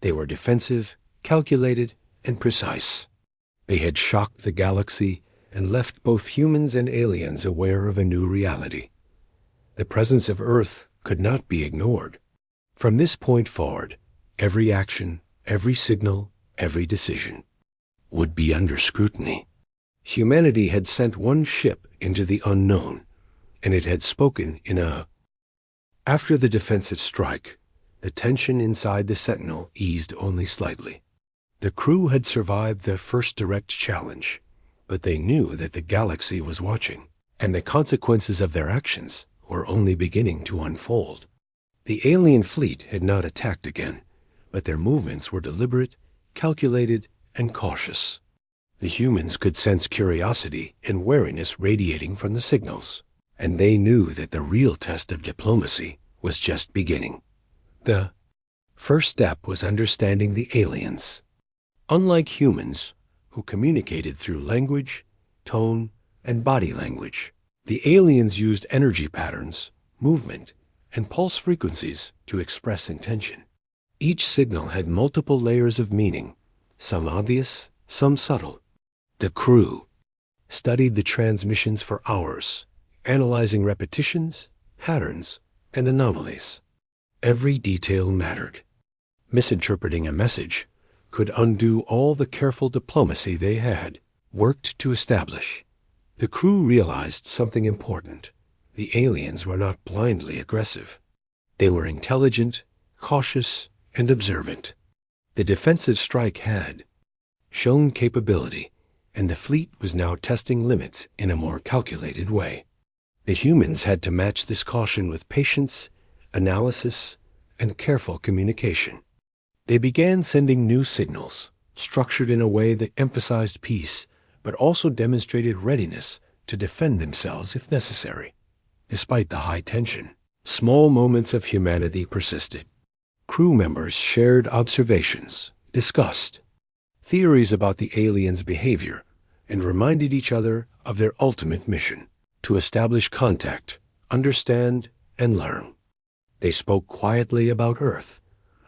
They were defensive, calculated, and precise. They had shocked the galaxy and left both humans and aliens aware of a new reality. The presence of Earth could not be ignored. From this point forward, every action, every signal, every decision would be under scrutiny. Humanity had sent one ship into the unknown, and it had spoken in a... After the defensive strike, the tension inside the Sentinel eased only slightly. The crew had survived their first direct challenge, but they knew that the galaxy was watching, and the consequences of their actions were only beginning to unfold. The alien fleet had not attacked again, but their movements were deliberate, calculated, and cautious. The humans could sense curiosity and wariness radiating from the signals, and they knew that the real test of diplomacy was just beginning. The first step was understanding the aliens. Unlike humans, who communicated through language, tone, and body language, the aliens used energy patterns, movement, and pulse frequencies to express intention. Each signal had multiple layers of meaning, some obvious, some subtle. The crew studied the transmissions for hours, analyzing repetitions, patterns, and anomalies. Every detail mattered. Misinterpreting a message could undo all the careful diplomacy they had worked to establish. The crew realized something important. The aliens were not blindly aggressive. They were intelligent, cautious, and observant. The defensive strike had shown capability, and the fleet was now testing limits in a more calculated way. The humans had to match this caution with patience, analysis, and careful communication. They began sending new signals, structured in a way that emphasized peace, but also demonstrated readiness to defend themselves if necessary. Despite the high tension, small moments of humanity persisted. Crew members shared observations, discussed theories about the aliens' behavior, and reminded each other of their ultimate mission: to establish contact, understand, and learn. They spoke quietly about Earth,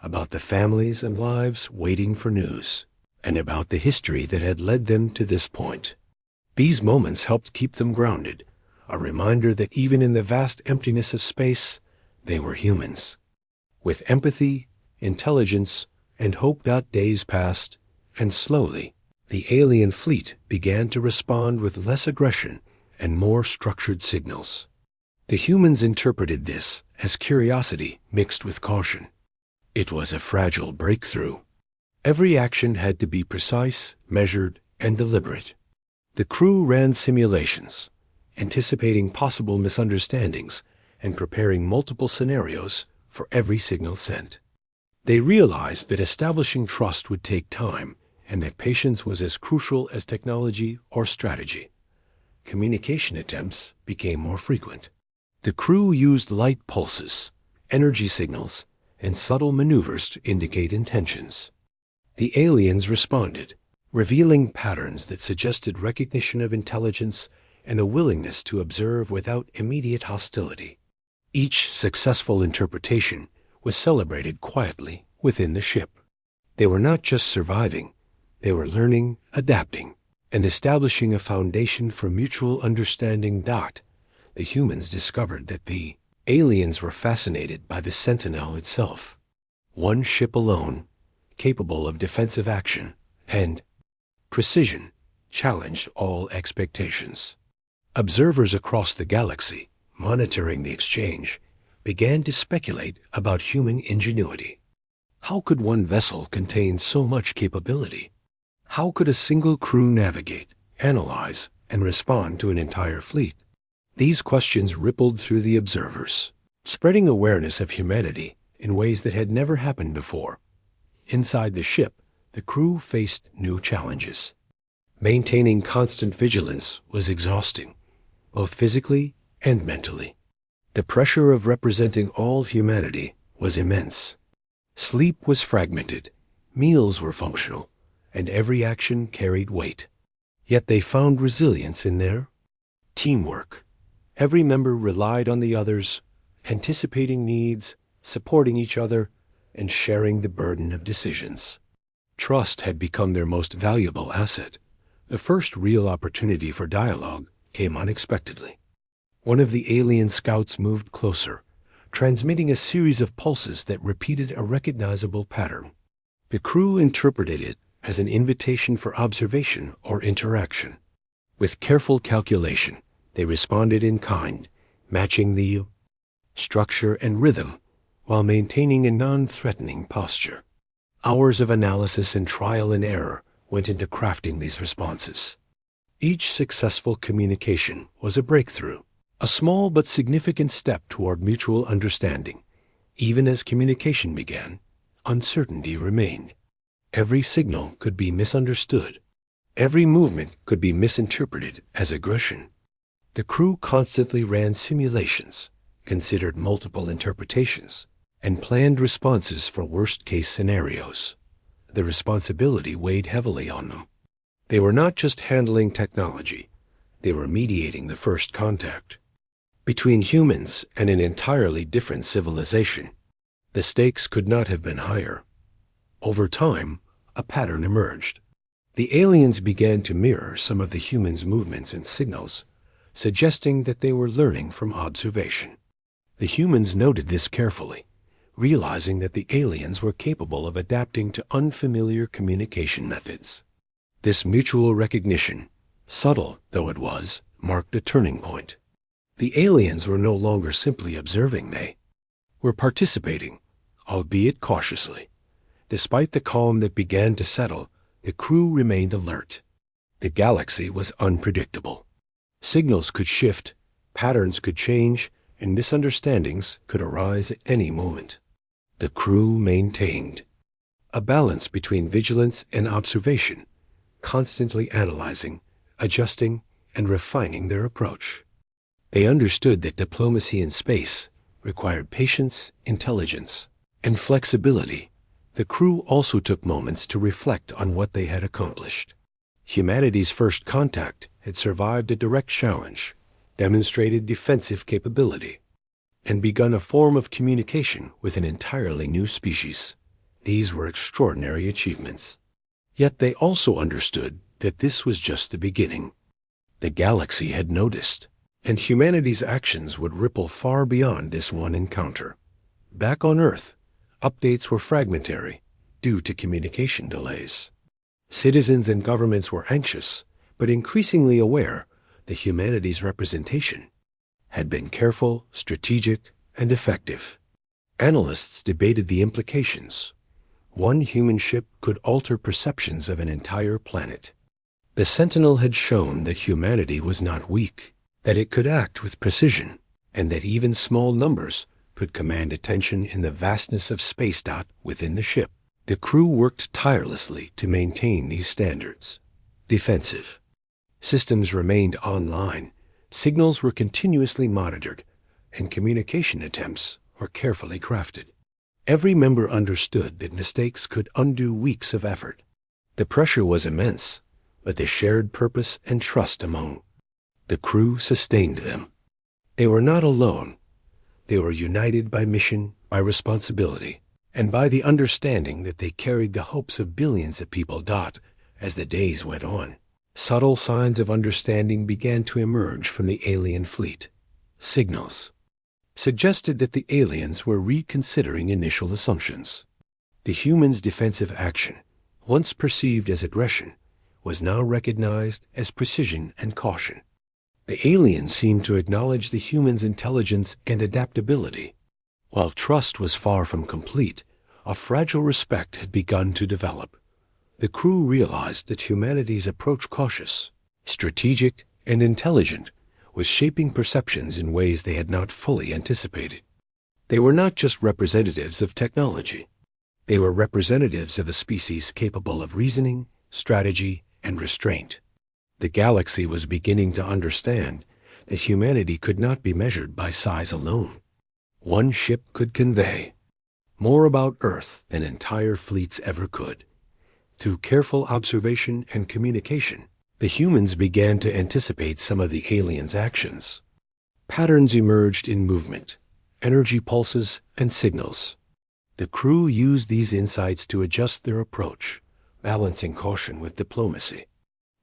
about the families and lives waiting for news, and about the history that had led them to this point. These moments helped keep them grounded, a reminder that even in the vast emptiness of space, they were humans. With empathy, intelligence, and hope. Days passed, and slowly, the alien fleet began to respond with less aggression and more structured signals. The humans interpreted this as curiosity mixed with caution. It was a fragile breakthrough. Every action had to be precise, measured, and deliberate. The crew ran simulations, anticipating possible misunderstandings and preparing multiple scenarios for every signal sent. They realized that establishing trust would take time and that patience was as crucial as technology or strategy. Communication attempts became more frequent. The crew used light pulses, energy signals, and subtle maneuvers to indicate intentions. The aliens responded, revealing patterns that suggested recognition of intelligence and a willingness to observe without immediate hostility. Each successful interpretation was celebrated quietly within the ship. They were not just surviving, they were learning, adapting, and establishing a foundation for mutual understanding. The humans discovered that the aliens were fascinated by the Sentinel itself. One ship alone, capable of defensive action and precision, challenged all expectations. Observers across the galaxy, monitoring the exchange, began to speculate about human ingenuity. How could one vessel contain so much capability? How could a single crew navigate, analyze, and respond to an entire fleet? These questions rippled through the observers, spreading awareness of humanity in ways that had never happened before. Inside the ship, the crew faced new challenges. Maintaining constant vigilance was exhausting, both physically and mentally. The pressure of representing all humanity was immense. Sleep was fragmented, meals were functional, and every action carried weight. Yet they found resilience in their teamwork. Every member relied on the others, anticipating needs, supporting each other, and sharing the burden of decisions. Trust had become their most valuable asset. The first real opportunity for dialogue came unexpectedly. One of the alien scouts moved closer, transmitting a series of pulses that repeated a recognizable pattern. The crew interpreted it as an invitation for observation or interaction. With careful calculation, they responded in kind, matching the structure and rhythm while maintaining a non-threatening posture. Hours of analysis and trial and error went into crafting these responses. Each successful communication was a breakthrough, a small but significant step toward mutual understanding. Even as communication began, uncertainty remained. Every signal could be misunderstood. Every movement could be misinterpreted as aggression. The crew constantly ran simulations, considered multiple interpretations, and planned responses for worst-case scenarios. The responsibility weighed heavily on them. They were not just handling technology, they were mediating the first contact between humans and an entirely different civilization. The stakes could not have been higher. Over time, a pattern emerged. The aliens began to mirror some of the humans' movements and signals, suggesting that they were learning from observation. The humans noted this carefully, realizing that the aliens were capable of adapting to unfamiliar communication methods. This mutual recognition, subtle though it was, marked a turning point. The aliens were no longer simply observing, they were participating, albeit cautiously. Despite the calm that began to settle, the crew remained alert. The galaxy was unpredictable. Signals could shift, patterns could change, and misunderstandings could arise at any moment. The crew maintained a balance between vigilance and observation, constantly analyzing, adjusting, and refining their approach. They understood that diplomacy in space required patience, intelligence, and flexibility. The crew also took moments to reflect on what they had accomplished. Humanity's first contact had survived a direct challenge, demonstrated defensive capability, and begun a form of communication with an entirely new species. These were extraordinary achievements. Yet they also understood that this was just the beginning. The galaxy had noticed, and humanity's actions would ripple far beyond this one encounter. Back on Earth, updates were fragmentary due to communication delays. Citizens and governments were anxious, but increasingly aware that humanity's representation had been careful, strategic, and effective. Analysts debated the implications. One human ship could alter perceptions of an entire planet. The Sentinel had shown that humanity was not weak, that it could act with precision, and that even small numbers could command attention in the vastness of space. Within the ship, the crew worked tirelessly to maintain these standards. Defensive. Systems remained online, signals were continuously monitored, and communication attempts were carefully crafted. Every member understood that mistakes could undo weeks of effort. The pressure was immense, but the shared purpose and trust among the crew sustained them. They were not alone. They were united by mission, by responsibility, and by the understanding that they carried the hopes of billions of people. As the days went on, subtle signs of understanding began to emerge from the alien fleet. Signals suggested that the aliens were reconsidering initial assumptions. The humans' defensive action, once perceived as aggression, was now recognized as precision and caution. The aliens seemed to acknowledge the humans' intelligence and adaptability. While trust was far from complete, a fragile respect had begun to develop. The crew realized that humanity's approach, cautious, strategic, and intelligent, was shaping perceptions in ways they had not fully anticipated. They were not just representatives of technology. They were representatives of a species capable of reasoning, strategy, and restraint. The galaxy was beginning to understand that humanity could not be measured by size alone. One ship could convey more about Earth than entire fleets ever could. Through careful observation and communication, the humans began to anticipate some of the aliens' actions. Patterns emerged in movement, energy pulses, and signals. The crew used these insights to adjust their approach, balancing caution with diplomacy.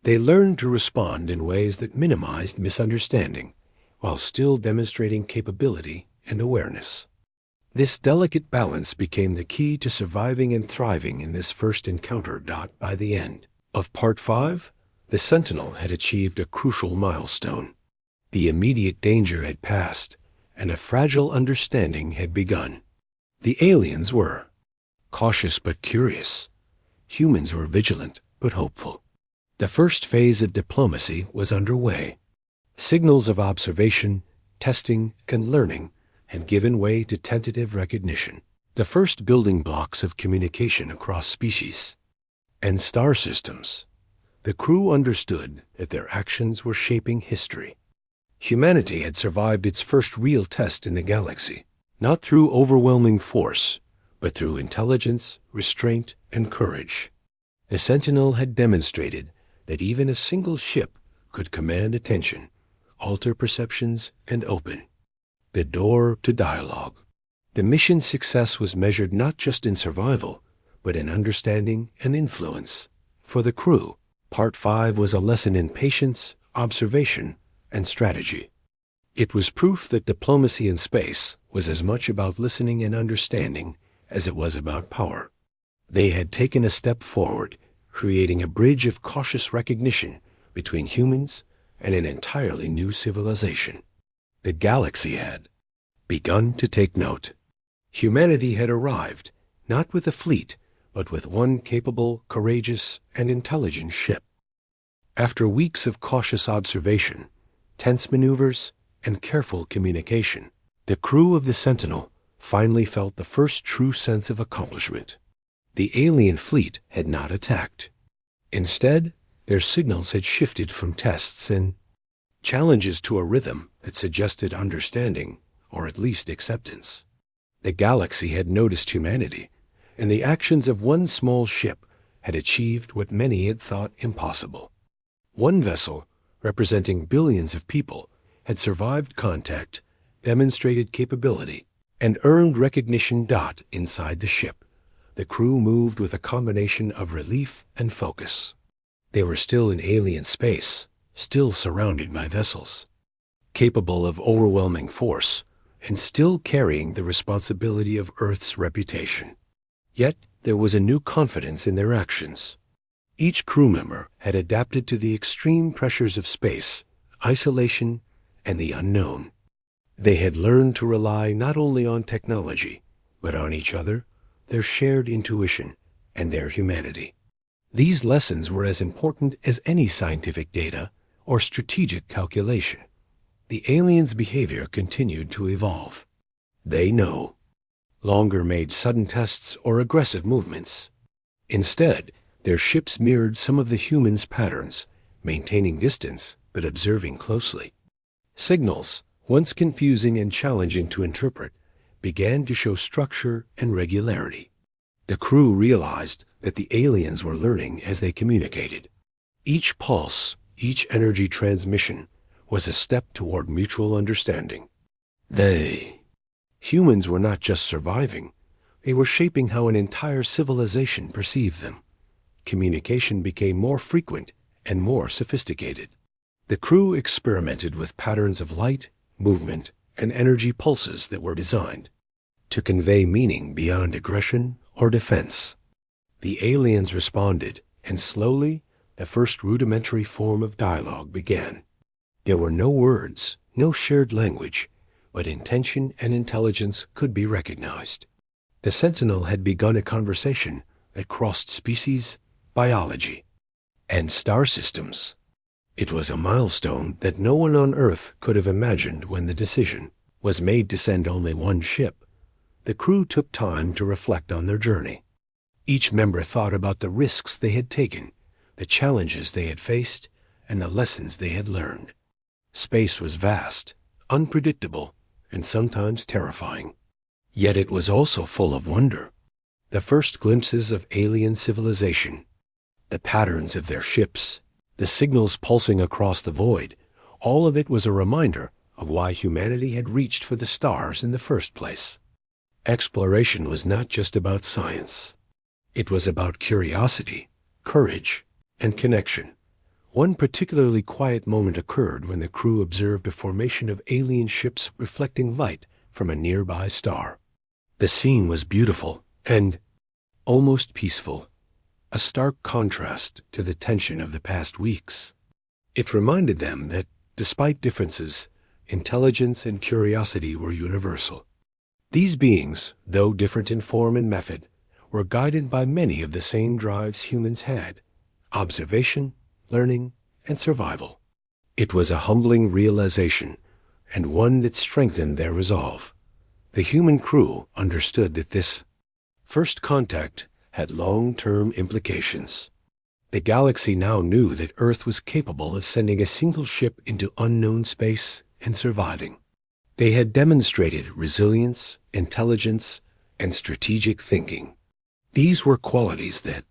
They learned to respond in ways that minimized misunderstanding, while still demonstrating capability and awareness. This delicate balance became the key to surviving and thriving in this first encounter. By the end of Part 5, the Sentinel had achieved a crucial milestone. The immediate danger had passed, and a fragile understanding had begun. The aliens were cautious but curious. Humans were vigilant but hopeful. The first phase of diplomacy was underway. Signals of observation, testing, and learning had given way to tentative recognition, the first building blocks of communication across species and star systems. The crew understood that their actions were shaping history. Humanity had survived its first real test in the galaxy, not through overwhelming force, but through intelligence, restraint, and courage. The Sentinel had demonstrated that even a single ship could command attention, alter perceptions, and open the door to dialogue. The mission's success was measured not just in survival, but in understanding and influence. For the crew, Part 5 was a lesson in patience, observation, and strategy. It was proof that diplomacy in space was as much about listening and understanding as it was about power. They had taken a step forward, creating a bridge of cautious recognition between humans and an entirely new civilization. The galaxy had begun to take note. Humanity had arrived, not with a fleet, but with one capable, courageous, and intelligent ship. After weeks of cautious observation, tense maneuvers, and careful communication, the crew of the Sentinel finally felt the first true sense of accomplishment. The alien fleet had not attacked. Instead, their signals had shifted from tests and challenges to a rhythm that suggested understanding, or at least acceptance. The galaxy had noticed humanity, and the actions of one small ship had achieved what many had thought impossible. One vessel, representing billions of people, had survived contact, demonstrated capability, and earned recognition. Inside the ship, the crew moved with a combination of relief and focus. They were still in alien space, still surrounded by vessels, capable of overwhelming force, and still carrying the responsibility of Earth's reputation. Yet there was a new confidence in their actions. Each crew member had adapted to the extreme pressures of space, isolation, and the unknown. They had learned to rely not only on technology, but on each other, their shared intuition, and their humanity. These lessons were as important as any scientific data or strategic calculation. The aliens' behavior continued to evolve. They no longer made sudden tests or aggressive movements. Instead, their ships mirrored some of the humans' patterns, maintaining distance but observing closely. Signals, once confusing and challenging to interpret, began to show structure and regularity. The crew realized that the aliens were learning as they communicated. Each pulse, each energy transmission, was a step toward mutual understanding. Humans were not just surviving, they were shaping how an entire civilization perceived them. Communication became more frequent and more sophisticated. The crew experimented with patterns of light, movement, and energy pulses that were designed to convey meaning beyond aggression or defense. The aliens responded, and slowly, the first rudimentary form of dialogue began. There were no words, no shared language, but intention and intelligence could be recognized. The Sentinel had begun a conversation that crossed species, biology, and star systems. It was a milestone that no one on Earth could have imagined when the decision was made to send only one ship. The crew took time to reflect on their journey. Each member thought about the risks they had taken, the challenges they had faced, and the lessons they had learned. Space was vast, unpredictable, and sometimes terrifying. Yet it was also full of wonder. The first glimpses of alien civilization, the patterns of their ships, the signals pulsing across the void, all of it was a reminder of why humanity had reached for the stars in the first place. Exploration was not just about science. It was about curiosity, courage, and connection. One particularly quiet moment occurred when the crew observed a formation of alien ships reflecting light from a nearby star. The scene was beautiful and almost peaceful, a stark contrast to the tension of the past weeks. It reminded them that, despite differences, intelligence and curiosity were universal. These beings, though different in form and method, were guided by many of the same drives humans had: observation, learning, and survival. It was a humbling realization, and one that strengthened their resolve. The human crew understood that this first contact had long-term implications. The galaxy now knew that Earth was capable of sending a single ship into unknown space and surviving. They had demonstrated resilience, intelligence, and strategic thinking. These were qualities that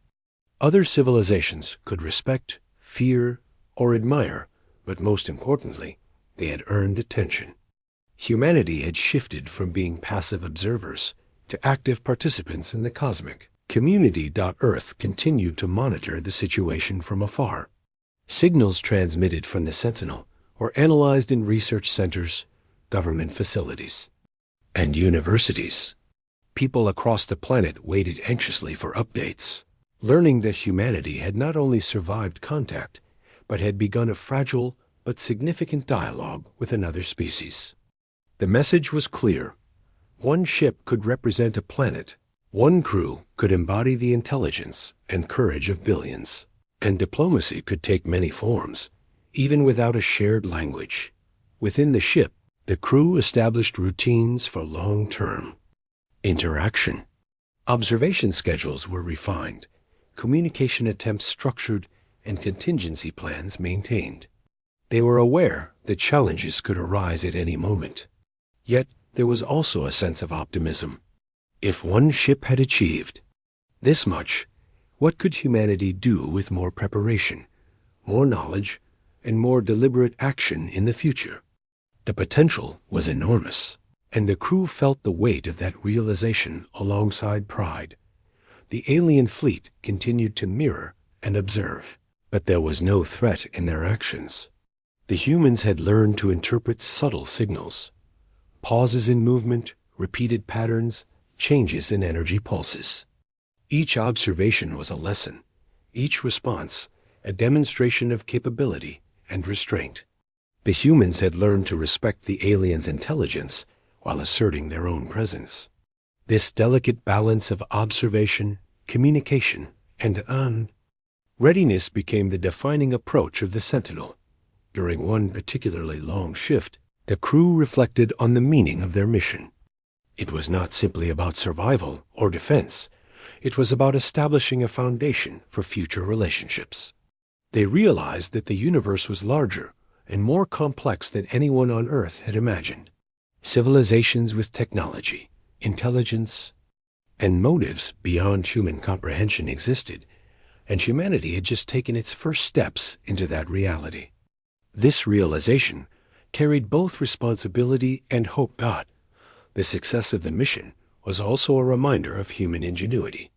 other civilizations could respect, fear, or admire, but most importantly, they had earned attention. Humanity had shifted from being passive observers to active participants in the cosmic Community.Earth continued to monitor the situation from afar. Signals transmitted from the Sentinel were analyzed in research centers, government facilities, and universities. People across the planet waited anxiously for updates, learning that humanity had not only survived contact, but had begun a fragile but significant dialogue with another species. The message was clear. One ship could represent a planet. One crew could embody the intelligence and courage of billions. And diplomacy could take many forms, even without a shared language. Within the ship, the crew established routines for long-term interaction. Observation schedules were refined, communication attempts structured, and contingency plans maintained. They were aware that challenges could arise at any moment. Yet there was also a sense of optimism. If one ship had achieved this much, what could humanity do with more preparation, more knowledge, and more deliberate action in the future? The potential was enormous, and the crew felt the weight of that realization alongside pride. The alien fleet continued to mirror and observe, but there was no threat in their actions. The humans had learned to interpret subtle signals, pauses in movement, repeated patterns, changes in energy pulses. Each observation was a lesson, each response a demonstration of capability and restraint. The humans had learned to respect the aliens' intelligence while asserting their own presence. This delicate balance of observation, communication, and readiness became the defining approach of the Sentinel. During one particularly long shift, the crew reflected on the meaning of their mission. It was not simply about survival or defense. It was about establishing a foundation for future relationships. They realized that the universe was larger and more complex than anyone on Earth had imagined. Civilizations with technology, intelligence, and motives beyond human comprehension existed, and humanity had just taken its first steps into that reality. This realization carried both responsibility and hope. The success of the mission was also a reminder of human ingenuity.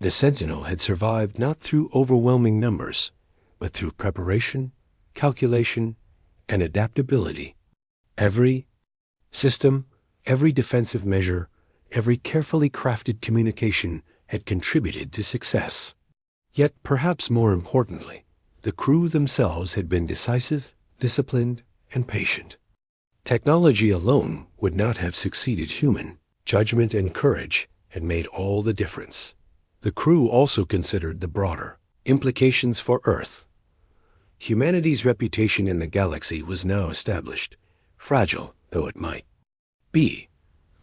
The Sentinel had survived not through overwhelming numbers, but through preparation, calculation, and adaptability. Every system, every defensive measure, every carefully crafted communication had contributed to success. Yet, perhaps more importantly, the crew themselves had been decisive, disciplined, and patient. Technology alone would not have succeeded human. Judgment and courage had made all the difference. The crew also considered the broader implications for Earth. Humanity's reputation in the galaxy was now established, fragile though it might be.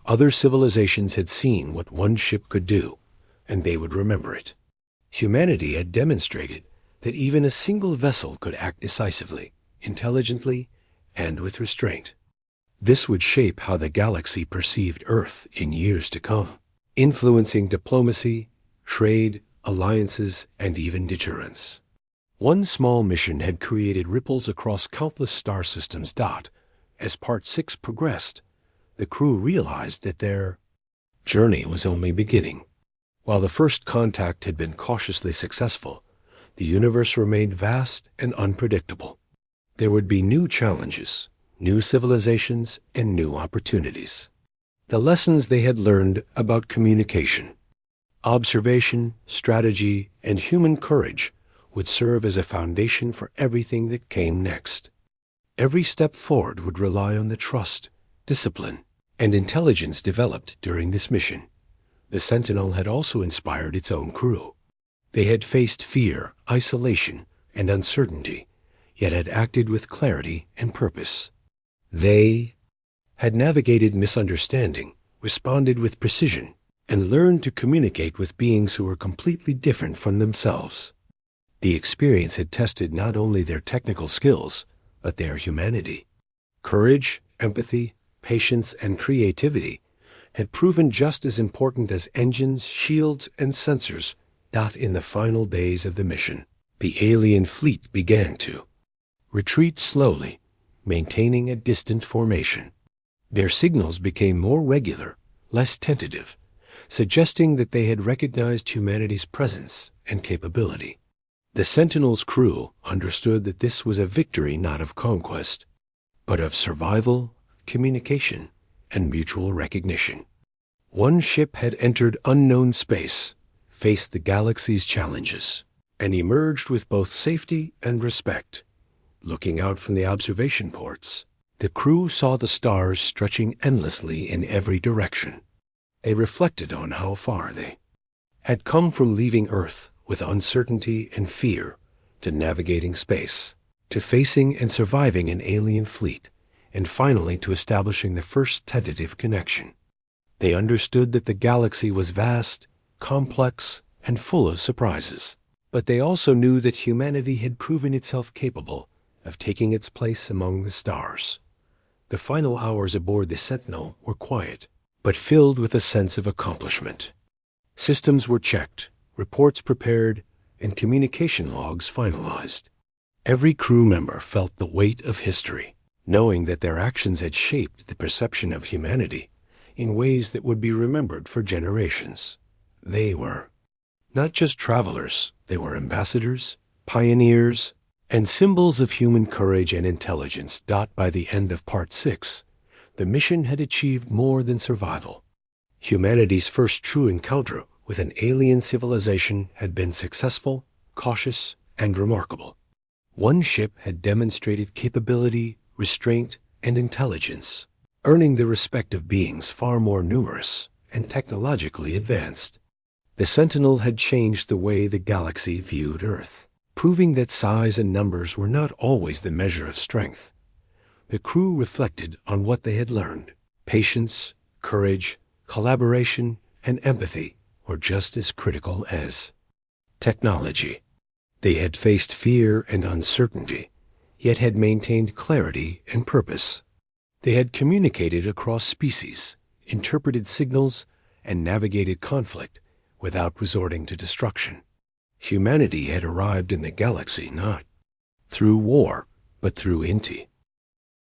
Other civilizations had seen what one ship could do, and they would remember it. Humanity had demonstrated that even a single vessel could act decisively, intelligently, and with restraint. This would shape how the galaxy perceived Earth in years to come, influencing diplomacy, trade, alliances, and even deterrence. One small mission had created ripples across countless star systems. As Part 6 progressed, the crew realized that their journey was only beginning. While the first contact had been cautiously successful, the universe remained vast and unpredictable. There would be new challenges, new civilizations, and new opportunities. The lessons they had learned about communication, observation, strategy, and human courage would serve as a foundation for everything that came next. Every step forward would rely on the trust, discipline, and intelligence developed during this mission. The Sentinel had also inspired its own crew. They had faced fear, isolation, and uncertainty, yet had acted with clarity and purpose. They had navigated misunderstanding, responded with precision, and learned to communicate with beings who were completely different from themselves. The experience had tested not only their technical skills, but their humanity. Courage, empathy, patience, and creativity had proven just as important as engines, shields, and sensors. In the final days of the mission, the alien fleet began to retreat slowly, maintaining a distant formation. Their signals became more regular, less tentative, suggesting that they had recognized humanity's presence and capability. The Sentinel's crew understood that this was a victory not of conquest, but of survival, communication, and mutual recognition. One ship had entered unknown space, faced the galaxy's challenges, and emerged with both safety and respect. Looking out from the observation ports, the crew saw the stars stretching endlessly in every direction. They reflected on how far they had come from leaving Earth with uncertainty and fear, to navigating space, to facing and surviving an alien fleet, and finally to establishing the first tentative connection. They understood that the galaxy was vast, complex, and full of surprises, but they also knew that humanity had proven itself capable of taking its place among the stars. The final hours aboard the Sentinel were quiet, but filled with a sense of accomplishment. Systems were checked, reports prepared, and communication logs finalized. Every crew member felt the weight of history, knowing that their actions had shaped the perception of humanity in ways that would be remembered for generations. They were not just travelers, they were ambassadors, pioneers, and symbols of human courage and intelligence. By the end of Part 6, the mission had achieved more than survival. Humanity's first true encounter with an alien civilization had been successful, cautious, and remarkable. One ship had demonstrated capability, restraint, and intelligence, earning the respect of beings far more numerous and technologically advanced. The Sentinel had changed the way the galaxy viewed Earth, proving that size and numbers were not always the measure of strength. The crew reflected on what they had learned. Patience, courage, collaboration, and empathy were just as critical as technology. They had faced fear and uncertainty, yet had maintained clarity and purpose. They had communicated across species, interpreted signals, and navigated conflict without resorting to destruction. Humanity had arrived in the galaxy not through war, but through